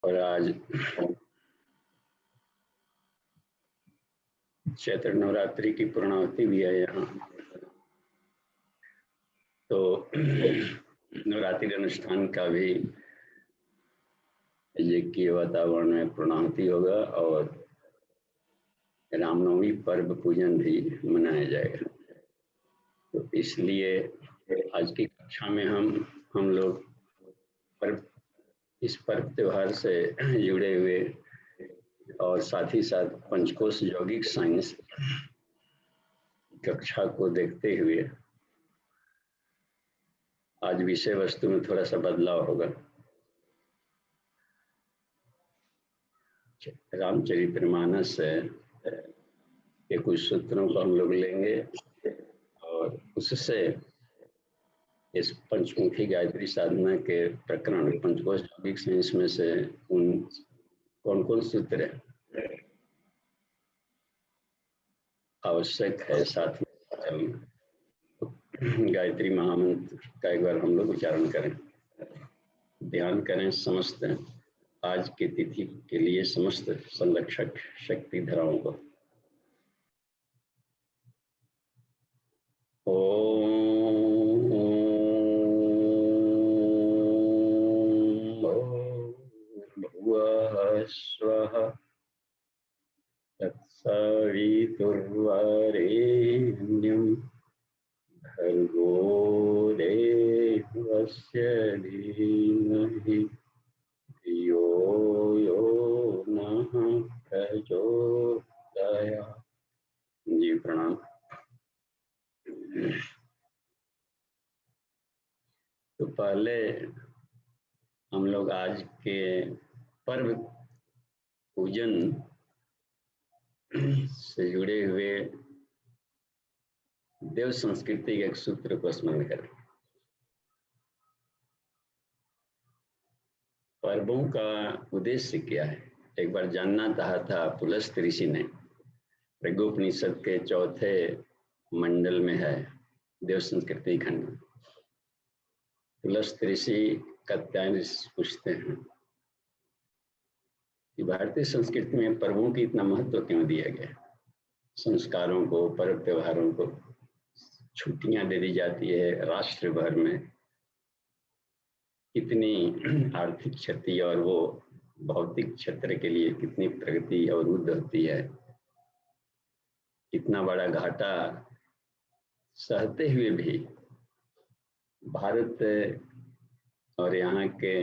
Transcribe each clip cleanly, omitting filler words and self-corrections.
और आज चैत्र नवरात्रि की पूर्णावति भी है यहाँ, तो नवरात्रि अनुष्ठान का भी यज्ञ वातावरण में पूर्णावति होगा और रामनवमी पर्व पूजन भी मनाया जाएगा। तो इसलिए आज की कक्षा में हम लोग इस पर्व त्योहार से जुड़े हुए और साथ ही साथ पंचकोश यौगिक साइंस कक्षा को देखते हुए आज विषय वस्तु में थोड़ा सा बदलाव होगा। रामचरितमानस के कुछ सूत्रों को हम लोग लेंगे और उससे इस पंचमुखी गायत्री साधना के प्रकरण पंचकोश यौगिक साइंस में से उन कौन कौन सूत्र आवश्यक है, साथ में गायत्री महामंत्र का एक बार हम लोग उच्चारण करें, ध्यान करें। समस्त आज की तिथि के लिए समस्त संरक्षक शक्ति धराओं को। स्वः तत्सवितुर्वरेण्यं भर्गो देवस्य धीमहि धियो यो नः प्रचोदयात्। जी प्रणाम। तो पहले हम लोग आज के पर्व पूजन से जुड़े हुए देव संस्कृति के एक सूत्र को स्मरण करें। पर्वों का उद्देश्य क्या है, एक बार जानना चाहा था पुलस्त ऋषि ने। ऋग्वेदोपनिषद के चौथे मंडल में है देव संस्कृति खंड। पुलस्त ऋषि कात्यायन पूछते हैं कि भारतीय संस्कृति में पर्वों की इतना महत्व क्यों दिया गया। संस्कारों को, पर्व त्योहारों को छुट्टियां दे दी जाती है। राष्ट्र भर में कितनी आर्थिक क्षति और वो भौतिक क्षेत्र के लिए कितनी प्रगति अवरुद्ध होती है। इतना बड़ा घाटा सहते हुए भी भारत और यहाँ के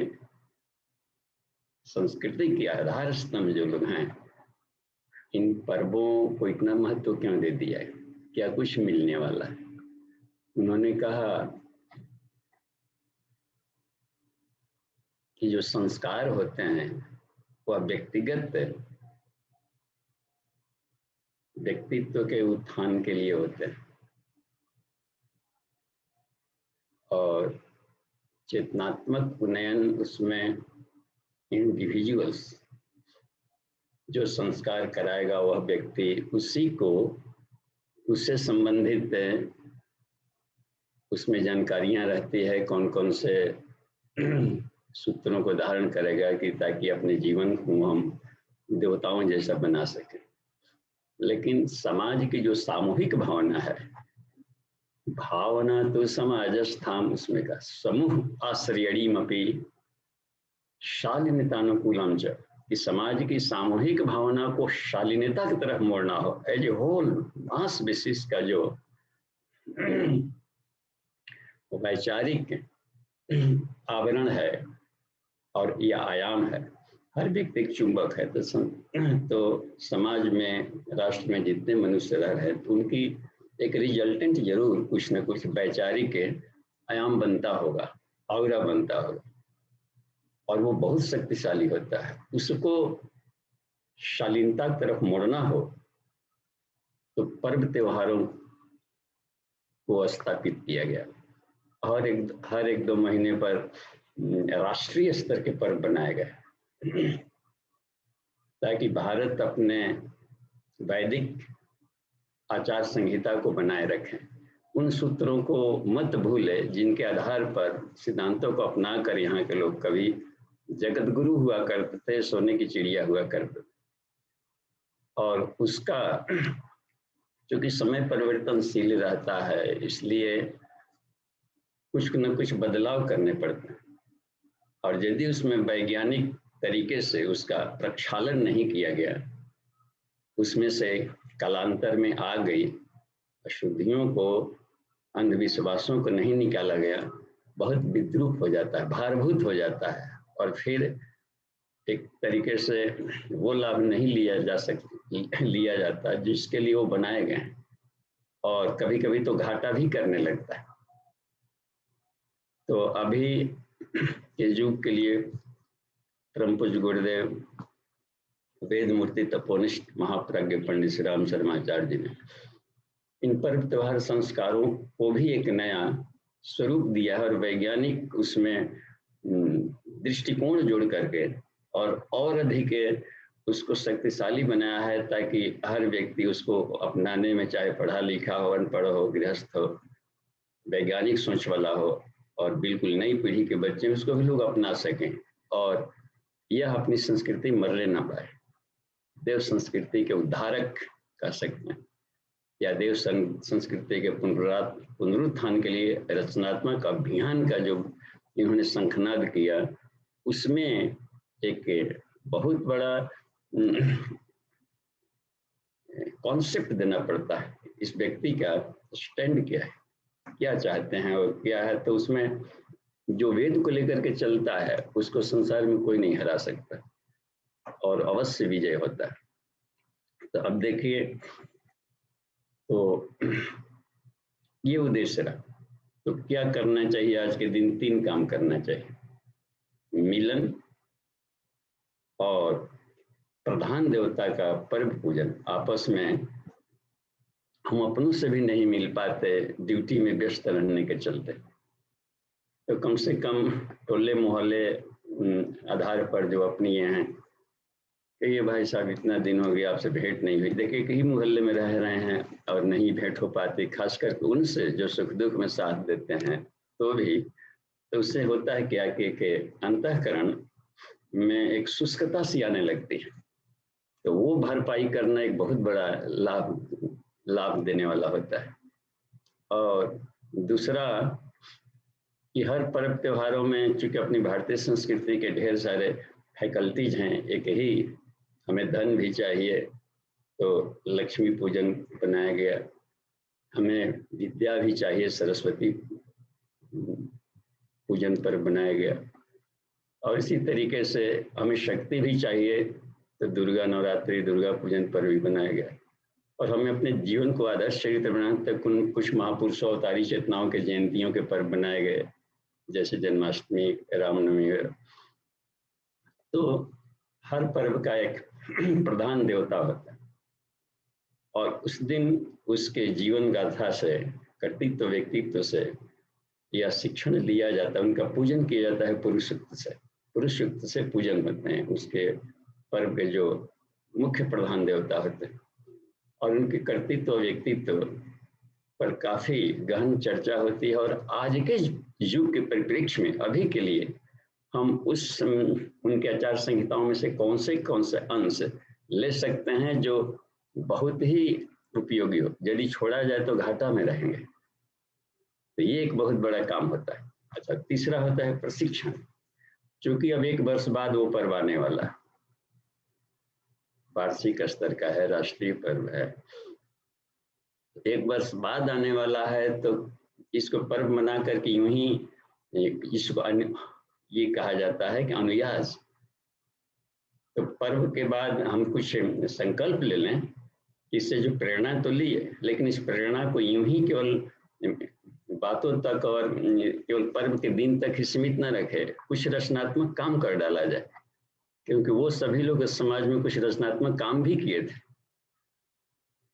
संस्कृति के आधार स्तंभ जो लोग हैं, इन पर्वों को इतना महत्व क्यों दे दिया है, क्या कुछ मिलने वाला है। उन्होंने कहा कि जो संस्कार होते हैं वह व्यक्तित्व के उत्थान के लिए होते हैं और चेतनात्मक उन्नयन उसमें इंडिविजुअल्स जो संस्कार कराएगा वह व्यक्ति उसी को उससे संबंधित उसमें जानकारियां रहती है, कौन कौन से सूत्रों को धारण करेगा कि ताकि अपने जीवन को हम देवताओं जैसा बना सके। लेकिन समाज की जो सामूहिक भावना है, भावना तो समाजस्थाम, उसमें का समूह आश्रयणीमपि शालीनतानुकूलम च, कि समाज की सामूहिक भावना को शालीनता की तरफ मोड़ना हो। As a whole mass basis का जो वैचारिक आवरण है और यह आयाम है, हर व्यक्ति एक चुंबक है। तो समाज में, राष्ट्र में जितने मनुष्य रह रहे हैं तो उनकी एक रिजल्टेंट जरूर कुछ न कुछ वैचारिक आयाम बनता होगा, औरा बनता होगा और वो बहुत शक्तिशाली होता है। उसको शालीनता की तरफ मोड़ना हो तो पर्व त्योहारों को स्थापित किया गया। हर एक दो महीने पर राष्ट्रीय स्तर के पर्व बनाए गए ताकि भारत अपने वैदिक आचार संहिता को बनाए रखें। उन सूत्रों को मत भूले जिनके आधार पर, सिद्धांतों को अपना कर यहाँ के लोग कभी जगत गुरु हुआ करते थे, सोने की चिड़िया हुआ करते थे। और उसका क्योंकि समय परिवर्तनशील रहता है, इसलिए कुछ न कुछ बदलाव करने पड़ते हैं। और यदि उसमें वैज्ञानिक तरीके से उसका प्रक्षालन नहीं किया गया, उसमें से कालांतर में आ गई अशुद्धियों को, अंधविश्वासों को नहीं निकाला गया, बहुत विद्रूप हो जाता है, भारभूत हो जाता है, और फिर एक तरीके से वो लाभ नहीं लिया जाता जिसके लिए वो बनाए गए हैं, और कभी कभी तो घाटा भी करने लगता है। तो अभी के युग के लिए परम पूज्य गुरुदेव वेद मूर्ति तपोनिष्ठ महाप्रज्ञ पंडित श्री राम शर्माचार्य जी ने इन पर्व त्योहार संस्कारों को भी एक नया स्वरूप दिया है, और वैज्ञानिक उसमें दृष्टिकोण जोड़ करके और अधिक उसको शक्तिशाली बनाया है, ताकि हर व्यक्ति उसको अपनाने में, चाहे पढ़ा लिखा हो, अनपढ़ हो, गृहस्थ हो, वैज्ञानिक सोच वाला हो, और बिल्कुल नई पीढ़ी के बच्चे उसको भी लोग अपना सकें, और यह अपनी संस्कृति मरने ना पाए। देव संस्कृति के उद्धारक कह सकते हैं, या देव संस्कृति के पुनरुत्थान के लिए रचनात्मक अभियान का जो इन्होंने शंखनाद किया, उसमें एक बहुत बड़ा कॉन्सेप्ट देना पड़ता है। इस व्यक्ति का स्टैंड क्या है, क्या चाहते हैं और क्या है। तो उसमें जो वेद को लेकर के चलता है, उसको संसार में कोई नहीं हरा सकता, और अवश्य विजय होता है। तो अब देखिए, तो ये उद्देश्य रहा। तो क्या करना चाहिए आज के दिन? 3 काम करना चाहिए: मिलन, और प्रधान देवता का पर्व पूजन। आपस में हम अपनों से भी नहीं मिल पाते, ड्यूटी में व्यस्त रहने के चलते, तो कम से कम टोले मोहल्ले आधार पर जो अपनी हैं, कहिए भाई साहब इतना दिन हो गया आपसे भेंट नहीं हुई। देखिए, कहीं मोहल्ले में रह रहे हैं और नहीं भेंट हो पाती, खासकर उनसे जो सुख दुख में साथ देते हैं, तो भी तो उससे होता है क्या कि अंतःकरण में एक शुष्कता सी आने लगती है। तो वो भरपाई करना एक बहुत बड़ा लाभ देने वाला होता है। और दूसरा कि हर पर्व त्योहारों में, चूंकि अपनी भारतीय संस्कृति के ढेर सारे फैकल्टीज हैं, एक ही हमें धन भी चाहिए तो लक्ष्मी पूजन बनाया गया, हमें विद्या भी चाहिए, सरस्वती पूजन पर बनाया गया, और इसी तरीके से हमें शक्ति भी चाहिए तो दुर्गा नवरात्रि, दुर्गा पूजन पर भी बनाया गया। और हमें अपने जीवन को आदर्श चरित्र बनाने तक कुछ महापुरुषों अवतारी चेतनाओं के जयंतियों के पर्व बनाए गए, जैसे जन्माष्टमी, रामनवमी। तो हर पर्व का एक प्रधान देवता होता है, और उस दिन उसके जीवन गाथा से, कर्तृत्व व्यक्तित्व से यह शिक्षण लिया जाता है, उनका पूजन किया जाता है। पुरुष युक्त से पूजन होते हैं उसके पर्व के जो मुख्य प्रधान देवता होते हैं, और उनके कर्तृत्व व्यक्तित्व पर काफी गहन चर्चा होती है। और आज के युग के परिप्रेक्ष्य में अभी के लिए हम उनके आचार संहिताओं में से कौन से अंश ले सकते हैं जो बहुत ही उपयोगी हो, यदि छोड़ा जाए तो घाटा में रहेंगे। तो ये एक बहुत बड़ा काम होता है। अच्छा, तीसरा होता है प्रशिक्षण। क्योंकि अब 1 वर्ष बाद वो पर्व आने वाला है, वार्षिक स्तर का है, राष्ट्रीय पर्व है, 1 वर्ष बाद आने वाला है, तो इसको पर्व मना करके यूं ही इसको ये कहा जाता है कि अनुयास। तो पर्व के बाद हम कुछ संकल्प ले लें, इससे जो प्रेरणा तो ली है, लेकिन इस प्रेरणा को यूं ही केवल बातों तक और केवल पर्व के दिन तक ही सीमित न रखे, कुछ रचनात्मक काम कर डाला जाए, क्योंकि वो सभी लोग इस समाज में कुछ रचनात्मक काम भी किए थे।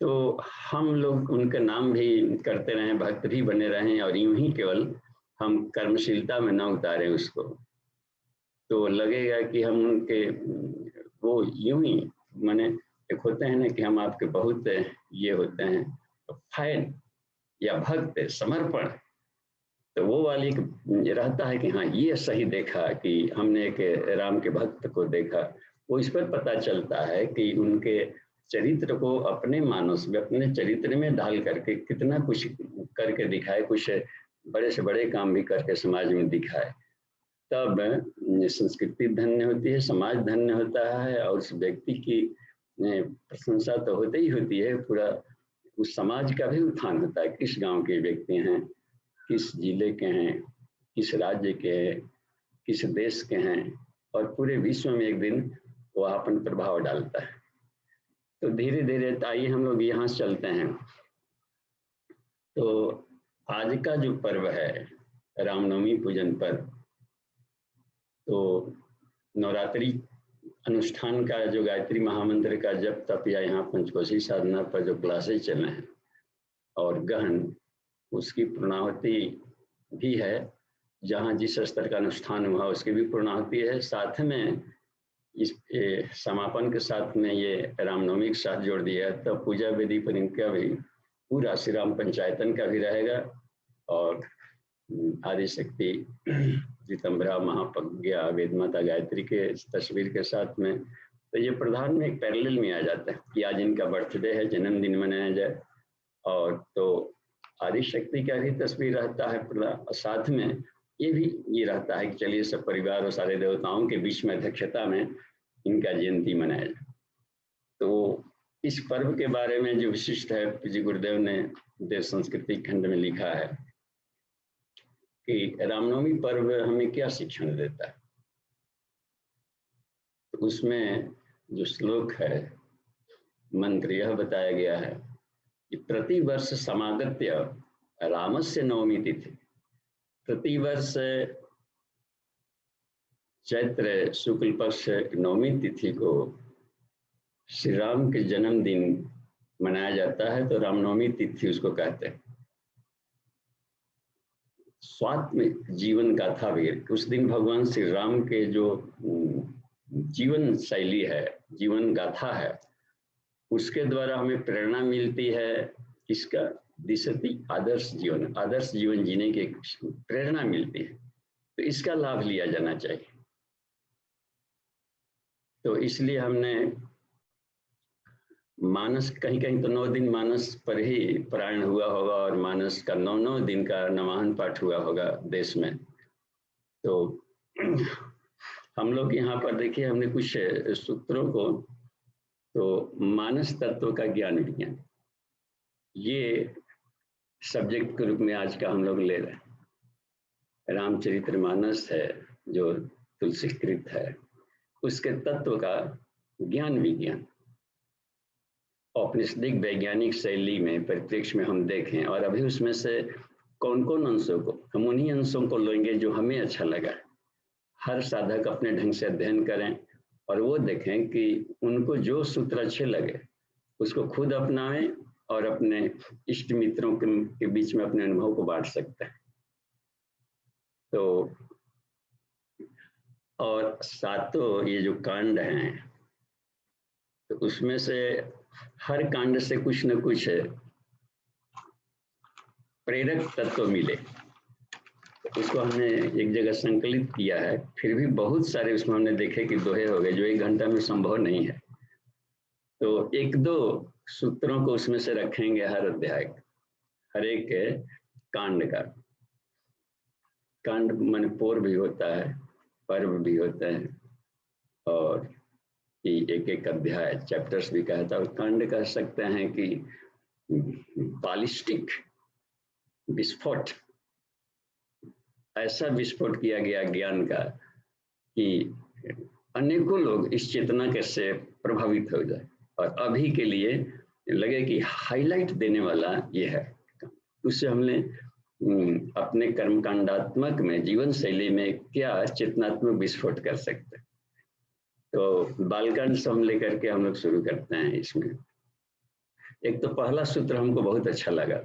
तो हम लोग उनका नाम भी करते रहें, भक्त भी बने रहें, और यूं ही केवल हम कर्मशीलता में न उतारें उसको, तो लगेगा कि हम उनके वो यूं ही माने एक होते हैं ना कि हम आपके बहुत ये होते हैं फैन या भक्त, समर्पण, तो वो वाली रहता है कि हाँ ये सही देखा कि हमने एक राम के भक्त को देखा। वो इस पर पता चलता है कि उनके चरित्र को अपने मानस में, अपने चरित्र में ढाल करके कितना कुछ करके दिखाए, कुछ बड़े से बड़े काम भी करके समाज में दिखाए। तब संस्कृति धन्य होती है, समाज धन्य होता है, और उस व्यक्ति की प्रशंसा तो होती ही होती है, पूरा उस समाज का भी उत्थान होता है। किस गांव के व्यक्ति हैं, किस जिले के हैं, किस राज्य के हैं, किस देश के हैं, और पूरे विश्व में एक दिन वह अपन प्रभाव डालता है। तो धीरे धीरे आइए हम लोग यहाँ से चलते हैं। तो आज का जो पर्व है रामनवमी पूजन पर्व, तो नवरात्रि अनुष्ठान का जो गायत्री महामंत्र का जप तप या यहाँ पंचकोशी साधना पर जो क्लासेज चले हैं और गहन उसकी पूर्णाहुति भी है, जहाँ जिस स्तर का अनुष्ठान हुआ उसकी भी पूर्णाहुति है। साथ में इस समापन के साथ में ये रामनवमी के साथ जोड़ दिया, तो पूजा विधि पर इनका भी पूरा श्री राम पंचायतन का भी रहेगा, और आदिशक्ति ऋतंभरा महाप्रज्ञा वेद माता गायत्री के तस्वीर के साथ में। तो ये प्रधान में एक पैरेलल में आ जाता है कि आज इनका बर्थडे है, जन्मदिन मनाया जाए, और तो आदिशक्ति का भी तस्वीर रहता है पूरा, और साथ में ये रहता है कि चलिए सब परिवार और सारे देवताओं के बीच में अध्यक्षता में इनका जयंती मनाया जाए। तो इस पर्व के बारे में जो विशिष्ट है, पूज्य गुरुदेव ने देव संस्कृति खंड में लिखा है कि रामनवमी पर्व हमें क्या शिक्षण देता है। तो उसमें जो श्लोक है, मंत्र यह बताया गया है कि प्रतिवर्ष समागत्य रामस्य नवमी तिथि, प्रतिवर्ष चैत्र शुक्ल पक्ष नवमी तिथि को श्री राम के जन्मदिन मनाया जाता है, तो रामनवमी तिथि उसको कहते हैं। स्वात्म जीवन गाथा भी, उस दिन भगवान श्री राम के जो जीवन शैली है, जीवन गाथा है, उसके द्वारा हमें प्रेरणा मिलती है। इसका दिशती आदर्श जीवन जीने की प्रेरणा मिलती है, तो इसका लाभ लिया जाना चाहिए। तो इसलिए हमने मानस, कहीं कहीं तो 9 दिन मानस पर ही पारायण हुआ होगा, और मानस का 9 दिन का नवाहन पाठ हुआ होगा देश में। तो हम लोग यहाँ पर देखिए, हमने कुछ सूत्रों को, तो मानस तत्व का ज्ञान विज्ञान, ये सब्जेक्ट के रूप में आज का हम लोग ले रहे हैं। रामचरितमानस है जो तुलसीकृत है, उसके तत्व का ज्ञान विज्ञान औपनिषदिक वैज्ञानिक शैली में परिप्रेक्ष्य में हम देखें, और अभी उसमें से कौन कौन अंशों को, हम उन्हीं अंशों को लेंगे जो हमें अच्छा लगा। हर साधक अपने ढंग से अध्ययन करें और वो देखें कि उनको जो सूत्र अच्छे लगे उसको खुद अपनाएं, और अपने इष्ट मित्रों के बीच में अपने अनुभव को बांट सकते हैं। तो और सातों ये जो कांड हैं, तो उसमें से हर कांड से कुछ न कुछ प्रेरक तत्व मिले, तो उसको हमने एक जगह संकलित किया है। फिर भी बहुत सारे उसमें हमने देखे कि दोहे हो गए जो 1 घंटा में संभव नहीं है, तो 1-2 सूत्रों को उसमें से रखेंगे हर अध्याय, हर एक कांड का। कांड मन पोर भी होता है, पर्व भी होता है, और एक एक अध्याय चैप्टर्स भी कहता है। और कांड कह सकते हैं कि बालिस्टिक विस्फोट, ऐसा विस्फोट किया गया ज्ञान का कि अनेकों लोग इस चेतना के से प्रभावित हो जाए, और अभी के लिए लगे कि हाईलाइट देने वाला ये है। उससे हमने अपने कर्मकांडात्मक में, जीवन शैली में क्या चेतनात्मक विस्फोट कर सकते हैं। तो बालकांड से हम लेकर के हम लोग शुरू करते हैं। इसमें एक तो पहला सूत्र हमको बहुत अच्छा लगा,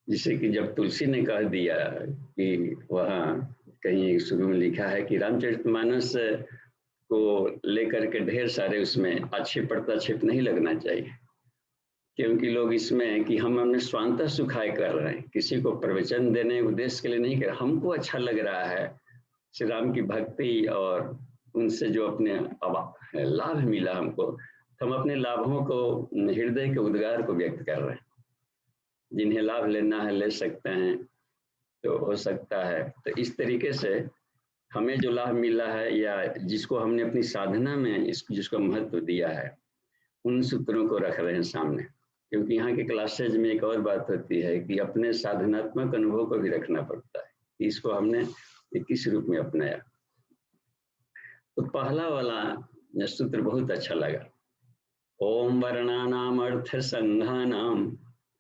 जिसे कि जब तुलसी ने कह दिया कि वहाँ कहीं शुरू में लिखा है कि रामचरितमानस को लेकर के ढेर सारे उसमें आक्षेप प्रत्याक्षेप नहीं लगना चाहिए, क्योंकि लोग इसमें कि हम अपने स्वांतः सुखाय कर रहे हैं, किसी को प्रवचन देने उद्देश्य के लिए नहीं कर, हमको अच्छा लग रहा है श्री राम की भक्ति और उनसे जो अपने लाभ मिला हमको, हम अपने लाभों को, हृदय के उद्गार को व्यक्त कर रहे हैं। जिन्हें लाभ लेना है ले सकते हैं, तो हो सकता है। तो इस तरीके से हमें जो लाभ मिला है या जिसको हमने अपनी साधना में जिसको महत्व दिया है, उन सूत्रों को रख रहे हैं सामने। क्योंकि यहाँ के क्लासेज में एक और बात होती है कि अपने साधनात्मक अनुभव को भी रखना पड़ता है, इसको हमने किस रूप में अपनाया। तो पहला वाला सूत्र बहुत अच्छा लगा, ओम वर्णानाम अर्थ संघानाम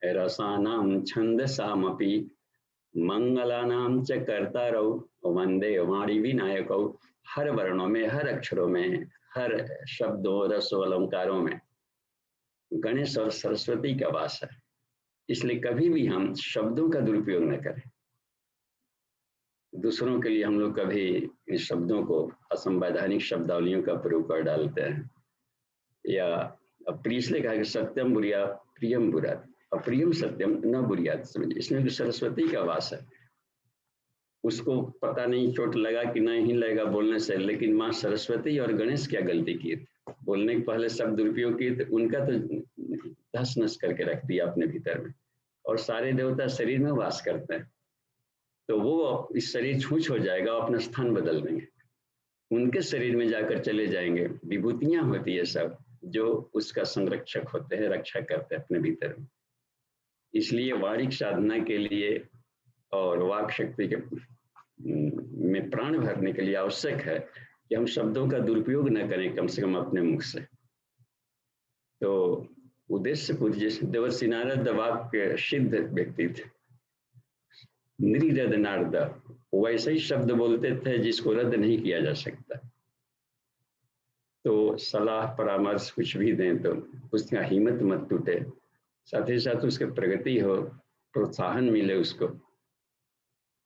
रसानाम छंदसामपि मंगलानाम च कर्तारौ वंदे वाणी विनायकौ। हर वर्णों में, हर अक्षरों में, हर शब्दों, रसों, अलंकारों में गणेश और सरस्वती का वास है। इसलिए कभी भी हम शब्दों का दुरुपयोग न करें। दूसरों के लिए हम लोग कभी इन शब्दों को, असंवैधानिक शब्दावलियों का प्रयोग कर डालते हैं। या इसलिए कहा कि सत्यम बुरिया प्रियम बुरा, अप्रियम सत्यम न बुरियात, समझिए। इसमें सरस्वती का वास है। उसको पता नहीं चोट लगा कि नहीं लगेगा बोलने से, लेकिन माँ सरस्वती और गणेश क्या गलती किए थे, बोलने के पहले शब्द दुरुपयोग किए थे, उनका तो धस नस करके रख दिया अपने भीतर में। और सारे देवता शरीर में वास करते हैं, तो वो इस शरीर छूछ हो जाएगा, अपना स्थान बदल देंगे, उनके शरीर में जाकर चले जाएंगे। विभूतियां होती है सब, जो उसका संरक्षक होते हैं, रक्षा करते हैं अपने भीतर में। इसलिए वाणिक साधना के लिए और वाक शक्ति के में प्राण भरने के लिए आवश्यक है कि हम शब्दों का दुरुपयोग न करें, कम से कम अपने मुख से। तो उद्देश्य पूज्य देवर्षि नारद वाक्य सिद्ध व्यक्ति थे, निर्रद नारद, वैसे ही शब्द बोलते थे जिसको रद्द नहीं किया जा सकता। तो सलाह परामर्श कुछ भी दें तो उसका हिम्मत मत टूटे, साथ ही साथ उसके प्रगति हो, प्रोत्साहन मिले उसको,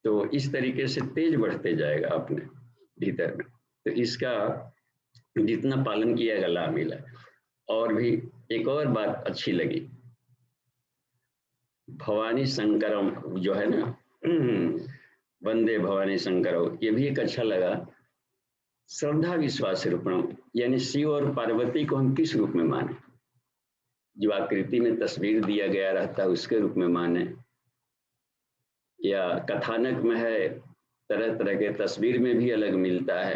तो इस तरीके से तेज बढ़ते जाएगा अपने भीतर में। तो इसका जितना पालन किया गया लाभ मिला। और भी एक और बात अच्छी लगी, भवानी शंकरम जो है ना, वंदे भवानी शंकरम, ये भी एक अच्छा लगा। श्रद्धा विश्वास रूपम, यानी शिव और पार्वती को हम किस रूप में माने, जो आकृति में तस्वीर दिया गया रहता है उसके रूप में माने, या कथानक में है तरह तरह के तस्वीर में भी अलग मिलता है,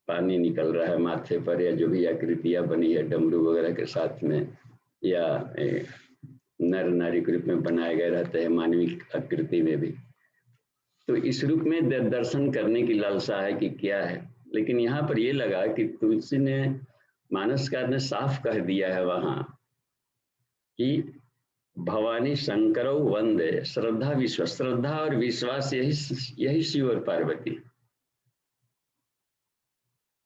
पानी निकल रहा है माथे पर, या जो भी आकृतियां बनी है डमरू वगैरह के साथ में, या नर नारी के रूप में बनाए गए रहते हैं मानवीय आकृति में भी। तो इस रूप में दर्शन करने की लालसा है कि क्या है। लेकिन यहाँ पर ये लगा कि तुलसी ने, मानसकार ने साफ कह दिया है वहां कि भवानी शंकरौ वंदे, श्रद्धा विश्वास, श्रद्धा और विश्वास यही शिव और पार्वती।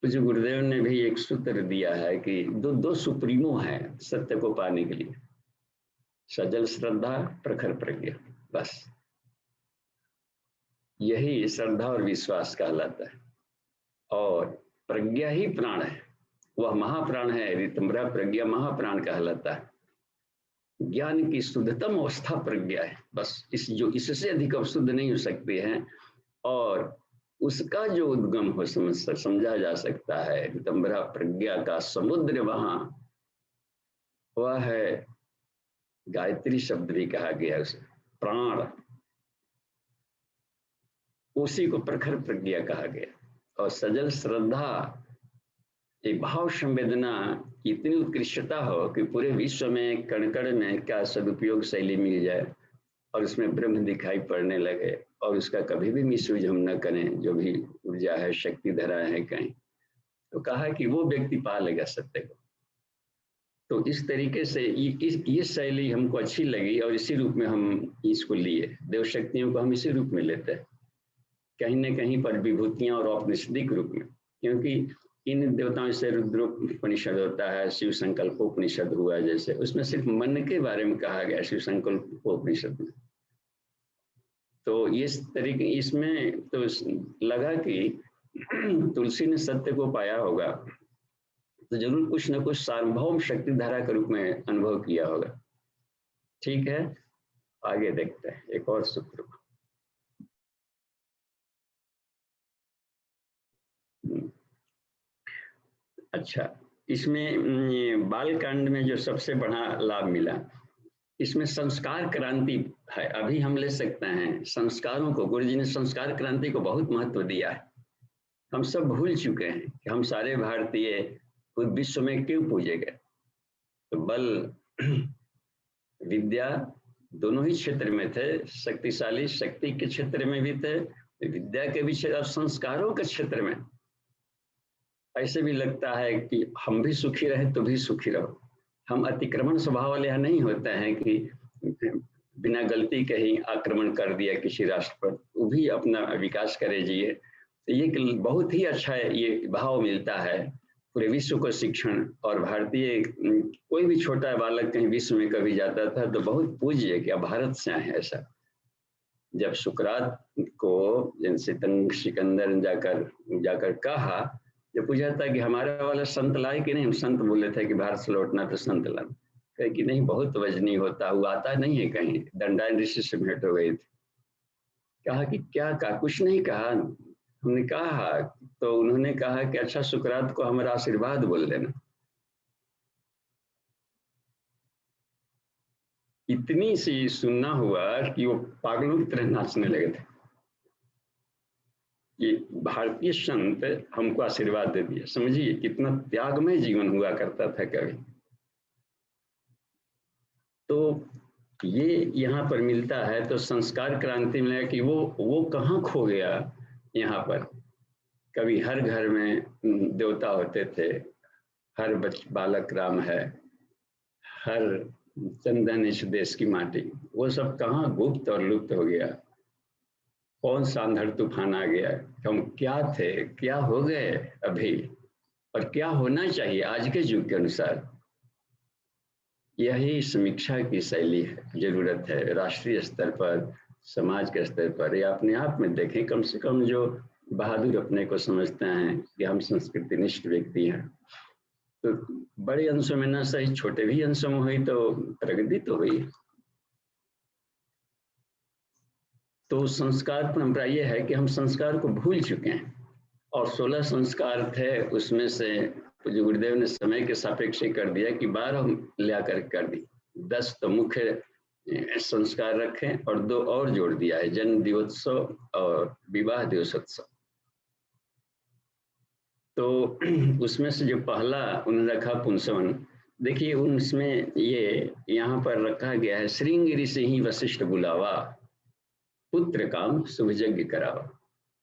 पूज्य गुरुदेव ने भी एक सूत्र दिया है कि दो सुप्रीमो है सत्य को पाने के लिए, सजल श्रद्धा, प्रखर प्रज्ञा, बस यही श्रद्धा और विश्वास कहलाता है। और प्रज्ञा ही प्राण है, वह महाप्राण है, ऋतंभरा प्रज्ञा महाप्राण कहलाता है। ज्ञान की शुद्धतम अवस्था प्रज्ञा है, बस इस जो इससे अधिक अब शुद्ध नहीं हो सकते हैं। और उसका जो उद्गम हो समझा जा सकता है, ऋतंभरा प्रज्ञा का समुद्र वहां, वह है गायत्री शब्द भी कहा गया उसे, प्राण, उसी को प्रखर प्रज्ञा कहा गया। और सजल श्रद्धा, एक भाव संवेदना इतनी उत्कृष्टता हो कि पूरे विश्व में कण कण में क्या सदुपयोग शैली मिल जाए और उसमें ब्रह्म दिखाई पड़ने लगे, और उसका कभी भी मिसयूज हम न करें, जो भी ऊर्जा है, शक्ति धरा है कहीं, तो कहा कि वो व्यक्ति पा लेगा सत्य को। तो इस तरीके से ये शैली हमको अच्छी लगी और इसी रूप में हम इसको लिए, देव शक्तियों को हम इसी रूप में लेते हैं, कहीं न कहीं पर विभूतियां और औपनिषदिक रूप में। क्योंकि इन देवताओं से रुद्रोपनिषद होता है, शिव संकल्प उपनिषद हुआ, जैसे उसमें सिर्फ मन के बारे में कहा गया शिव संकल्प उपनिषद में। तो इस तरीके इसमें तो लगा कि तुलसी ने सत्य को पाया होगा, तो जरूर कुछ न कुछ सार्वभौम शक्ति धारा के रूप में अनुभव किया होगा। ठीक है, आगे देखते हैं एक और सूत्र। अच्छा, इसमें बाल कांड में जो सबसे बड़ा लाभ मिला, इसमें संस्कार क्रांति है। अभी हम ले सकते हैं संस्कारों को, गुरु जी ने संस्कार क्रांति को बहुत महत्व दिया है। हम सब भूल चुके हैं कि हम सारे भारतीय खुद विश्व में क्यों पूजे गए। तो बल विद्या दोनों ही क्षेत्र में थे, शक्तिशाली शक्ति के क्षेत्र में भी थे, विद्या के भी क्षेत्र, और संस्कारों के क्षेत्र में। ऐसे भी लगता है कि हम भी सुखी रहे तो भी सुखी रहो। हम अतिक्रमण स्वभाव वाले यहाँ नहीं होते हैं कि बिना गलती के ही आक्रमण कर दिया किसी राष्ट्र पर, वो भी अपना विकास करे जिए। तो ये बहुत ही अच्छा ये भाव मिलता है पूरे विश्व को शिक्षण। और भारतीय कोई भी छोटा बालक कहीं विश्व में कभी जाता था तो बहुत पूज्य कि भारत से आए। ऐसा जब सुकरात को सिकंदर जाकर कहा, जब पूछा था कि हमारा वाला संत लाए कि नहीं, हम संत बोले थे कि भारत से लौटना तो संत ला, कहे कि नहीं बहुत वजनी होता, वो आता नहीं है कहीं। दंडायन ऋषि से भेंट हो गई थी, कहा कि क्या कहा, कुछ नहीं कहा। हमने कहा तो उन्होंने कहा कि अच्छा सुकरात को हमारा आशीर्वाद बोल देना। इतनी सी सुनना हुआ कि वो पागलों की तरह नाचने लगे थे। ये भारतीय संत हमको आशीर्वाद दे दिया। समझिए कितना त्यागमय जीवन हुआ करता था कवि। तो ये यहाँ पर मिलता है। तो संस्कार क्रांति में कि वो कहाँ खो गया। यहाँ पर कभी हर घर में देवता होते थे, हर बालक राम है, हर चंदन इस देश की माटी, वो सब कहाँ गुप्त और लुप्त हो गया। कौन सा अंधड़ तूफान आ गया। हम क्या थे, क्या हो गए अभी, और क्या होना चाहिए आज के युग के अनुसार। यही समीक्षा की शैली है, जरूरत है राष्ट्रीय स्तर पर, समाज के स्तर पर। या अपने आप में देखें, कम से कम जो बहादुर अपने को समझते हैं कि हम संस्कृतिनिष्ठ व्यक्ति हैं, तो बड़े अंशों में ना सही छोटे भी अंशों में हुई तो प्रगति तो हुई। तो संस्कार परंपरा ये है कि हम संस्कार को भूल चुके हैं। और 16 संस्कार थे, उसमें से जो गुरुदेव ने समय के सापेक्ष कर दिया कि 12 लिया कर दी। 10 तो मुख्य संस्कार रखे और 2 और जोड़ दिया है, जन्म दिवोत्सव और विवाह दिवसोत्सव। तो उसमें से जो पहला उन्होंने रखा पुंसवन, देखिए उसमें ये यहाँ पर रखा गया है, श्रृंगिरी से ही वशिष्ठ बुलावा, पुत्र काम शुभ यज्ञ करावा।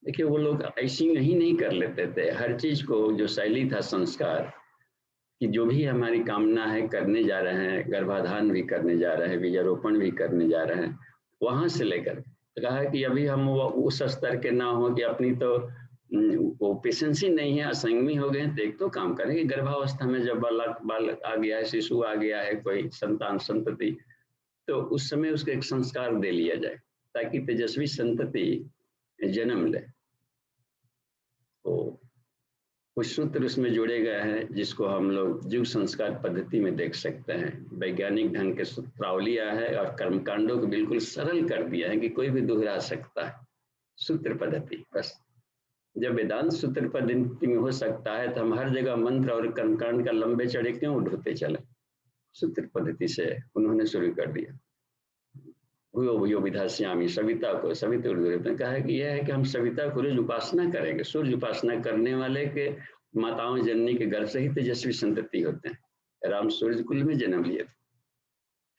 देखिए वो लोग ऐसी नहीं कर लेते थे। हर चीज को जो शैली था संस्कार कि जो भी हमारी कामना है करने जा रहे हैं, गर्भाधान भी करने जा रहे हैं, बीजारोपण भी करने जा रहे हैं, वहां से लेकर कहा कि अभी हम वो उस स्तर के ना हो कि अपनी तो वो पेशेंसी नहीं है, असंगमी हो गए, तो एक तो काम करेंगे गर्भावस्था में जब बालक आ गया है, शिशु आ गया है, कोई संतान संतति, तो उस समय उसका एक संस्कार दे लिया जाए ताकि तेजस्वी संतति जन्म ले। तो कुछ सूत्र उसमें जोड़े गए हैं जिसको हम लोग जीव संस्कार पद्धति में देख सकते हैं। वैज्ञानिक ढंग के सूत्रावली है और कर्मकांडों को बिल्कुल सरल कर दिया है कि कोई भी दोहरा सकता है। सूत्र पद्धति बस। जब वेदांत सूत्र पद्धति में हो सकता है तो हम हर जगह मंत्र और कर्मकांड का लंबे चढ़े क्यों ढोते चले। सूत्र पद्धति से उन्होंने शुरू कर दिया। भूयो भूयो विधास्यामी, सविता को, सविता ने कहा है कि यह है कि हम सविता को रोज उपासना करेंगे। सूर्य उपासना करने वाले के माताओं जननी के घर से ही तेजस्वी संतति होते हैं। राम सूर्य कुल में जन्म लिए थे।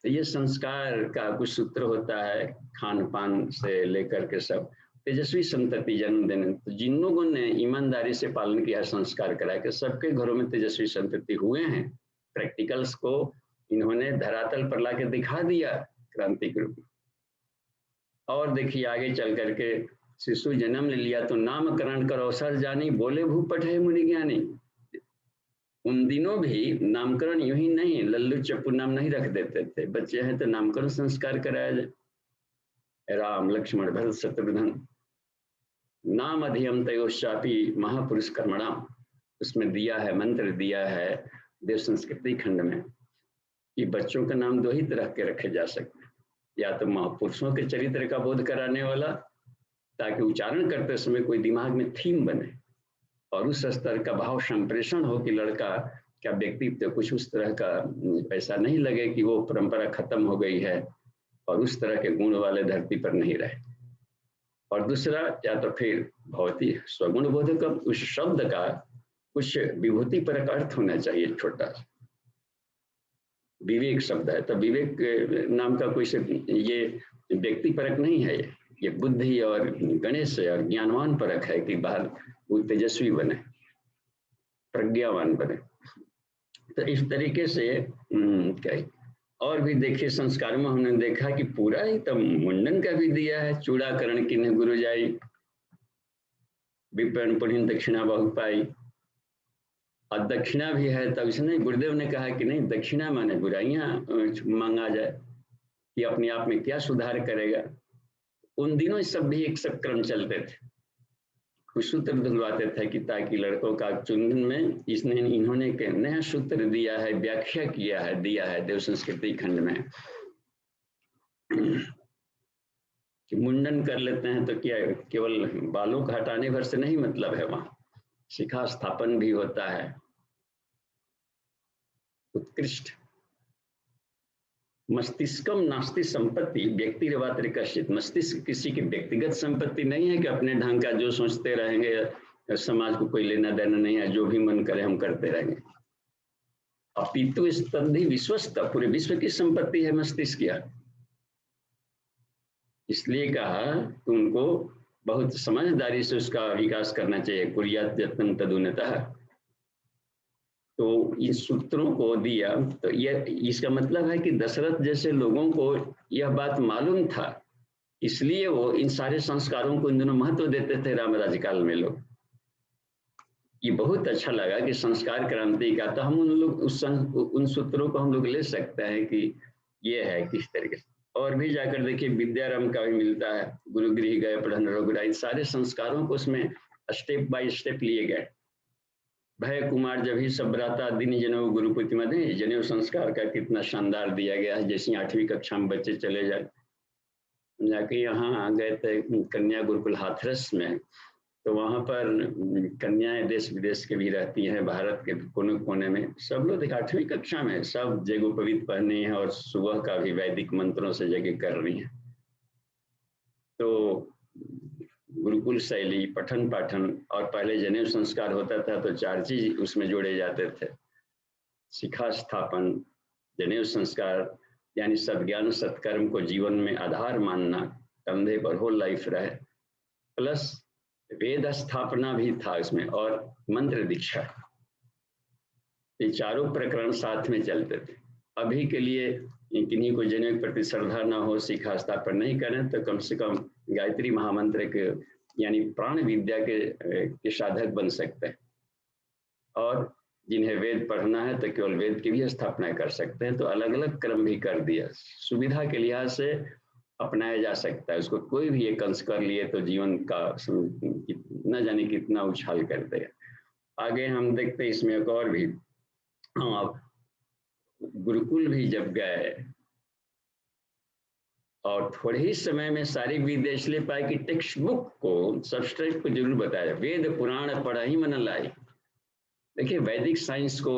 तो ये संस्कार का कुछ सूत्र होता है, खान पान से लेकर के सब तेजस्वी संतति जन्म देने। तो जिन लोगों ने ईमानदारी से पालन किया, संस्कार करा के सबके घरों में तेजस्वी संतति हुए हैं, प्रैक्टिकल्स को इन्होंने धरातल पर ला के दिखा दिया क्रांति के रूप में। और देखिए आगे चल करके शिशु जन्म ले लिया तो नामकरण कर अवसर जानी, बोले भूपट है मुनि ज्ञानी। उन दिनों भी नामकरण यूं ही नहीं, लल्लू चप्पू नाम नहीं रख देते थे। बच्चे हैं तो नामकरण संस्कार कराया जाए। राम लक्ष्मण भरत शत्रुघ्न नाम अधियम तयोश्चापी महापुरुष कर्मणाम। उसमें दिया है, मंत्र दिया है देव संस्कृति खंड में कि बच्चों का नाम 2 ही तरह के रखे जा सकते हैं, या तो महापुरुषों के चरित्र का बोध कराने वाला, ताकि उच्चारण करते समय कोई दिमाग में थीम बने और उस स्तर का भाव संप्रेषण हो कि लड़का का व्यक्तित्व कुछ उस तरह का ऐसा नहीं लगे कि वो परंपरा खत्म हो गई है और उस तरह के गुण वाले धरती पर नहीं रहे। और दूसरा, या तो फिर भौतिक स्वगुण बोधक, उस शब्द का कुछ विभूति परक अर्थ होना चाहिए, छोटा सा विवेक शब्द है, तो विवेक नाम का कोई ये व्यक्ति परक नहीं है, ये बुद्धि और गणेश है और ज्ञानवान परक है कि बाहर वो तेजस्वी बने, प्रज्ञावान बने। तो इस तरीके से क्या, और भी देखिए संस्कार में हमने देखा कि पूरा ही तो मुंडन का भी दिया है, चूड़ाकरण की गुरु जाई, विपण पुण्य दक्षिणा बहु पाई, और दक्षिणा भी है। तब इसने गुरुदेव ने कहा कि नहीं, दक्षिणा माने बुराइयां मांगा जाए कि अपने आप में क्या सुधार करेगा। उन दिनों सब भी एक सब क्रम चलते थे, कुछ सूत्र धुलवाते थे कि ताकि लड़कों का चुनन में इन्होंने एक नया सूत्र दिया है, व्याख्या किया है, दिया है देव संस्कृति खंड में कि मुंडन कर लेते हैं तो क्या केवल बालों को हटाने भर से नहीं मतलब है, वहां शिखा स्थापन भी होता है। उत्कृष्ट मस्तिष्कम नास्ति संपत्ति व्यक्तिरवात्रिकशित, मस्तिष्क किसी की व्यक्तिगत संपत्ति नहीं है कि अपने ढंग का जो सोचते रहेंगे, समाज को कोई लेना देना नहीं है, जो भी मन करे हम करते रहेंगे। अपितु स्तंधि विश्वस्त, पूरे विश्व की संपत्ति है मस्तिष्क। इसलिए कहा कि उनको बहुत समझदारी से उसका विकास करना चाहिए, कुर्यात यत्नं तदुन्नतः। तो इन सूत्रों को दिया, तो यह इसका मतलब है कि दशरथ जैसे लोगों को यह बात मालूम था, इसलिए वो इन सारे संस्कारों को इन दोनों महत्व देते थे राम राज्यकाल में लोग। ये बहुत अच्छा लगा कि संस्कार क्रांति का, तो हम उन सूत्रों को हम लोग ले सकते हैं कि ये है किस तरीके से। और भी जाकर देखिए विद्यारंभ का भी मिलता है, गुरुगृह गए पढ़न रघुराई, इन सारे संस्कारों को उसमें स्टेप बाय स्टेप लिए गए। भय कुमार जब ही सब बराता दिन जनेऊ गुरुपति में, जनेऊ संस्कार का कितना शानदार दिया गया है। जैसे 8वीं कक्षा में बच्चे चले जाके यहाँ आ गए थे कन्या गुरुकुल हाथरस में, तो वहाँ पर कन्याएं देश विदेश के भी रहती हैं, भारत के कोने कोने में। सब लोग 8वीं कक्षा में सब जगोपवीत पढ़नी है और सुबह का भी वैदिक मंत्रों से जगह कर रही हैं। तो गुरुकुल शैली, पठन पाठन, और पहले जनेऊ संस्कार होता था तो 4 चीज उसमें जोड़े जाते थे, शिखा स्थापन, जनेऊ संस्कार यानी सद्ज्ञान सत्कर्म को जीवन में आधार मानना, कंधे पर होल लाइफ रहे, प्लस वेद स्थापना भी था इसमें, और मंत्र दीक्षा। ये चारों प्रकरण साथ में चलते थे। अभी के लिए किन्हीं को जनेऊ के प्रति श्रद्धा ना हो, शिखा स्थापन नहीं करें, तो कम से कम गायत्री महामंत्र के यानी प्राण विद्या के साधक बन सकते हैं। और जिन्हें वेद पढ़ना है तो केवल वेद की भी स्थापना कर सकते हैं। तो अलग अलग क्रम भी कर दिया, सुविधा के लिहाज से अपनाया जा सकता है। उसको कोई भी एक अंश कर लिए तो जीवन का न जाने कितना उछाल कर देगा। आगे हम देखते इसमें एक और भी, गुरुकुल भी जब गए और थोड़े ही समय में सारी विद्या इसलिए पाए कि टेक्स्ट बुक को, सब्सट्रेट को जरूर बताया, वेद पुराण पढ़ा ही मन लाई। देखिए वैदिक साइंस को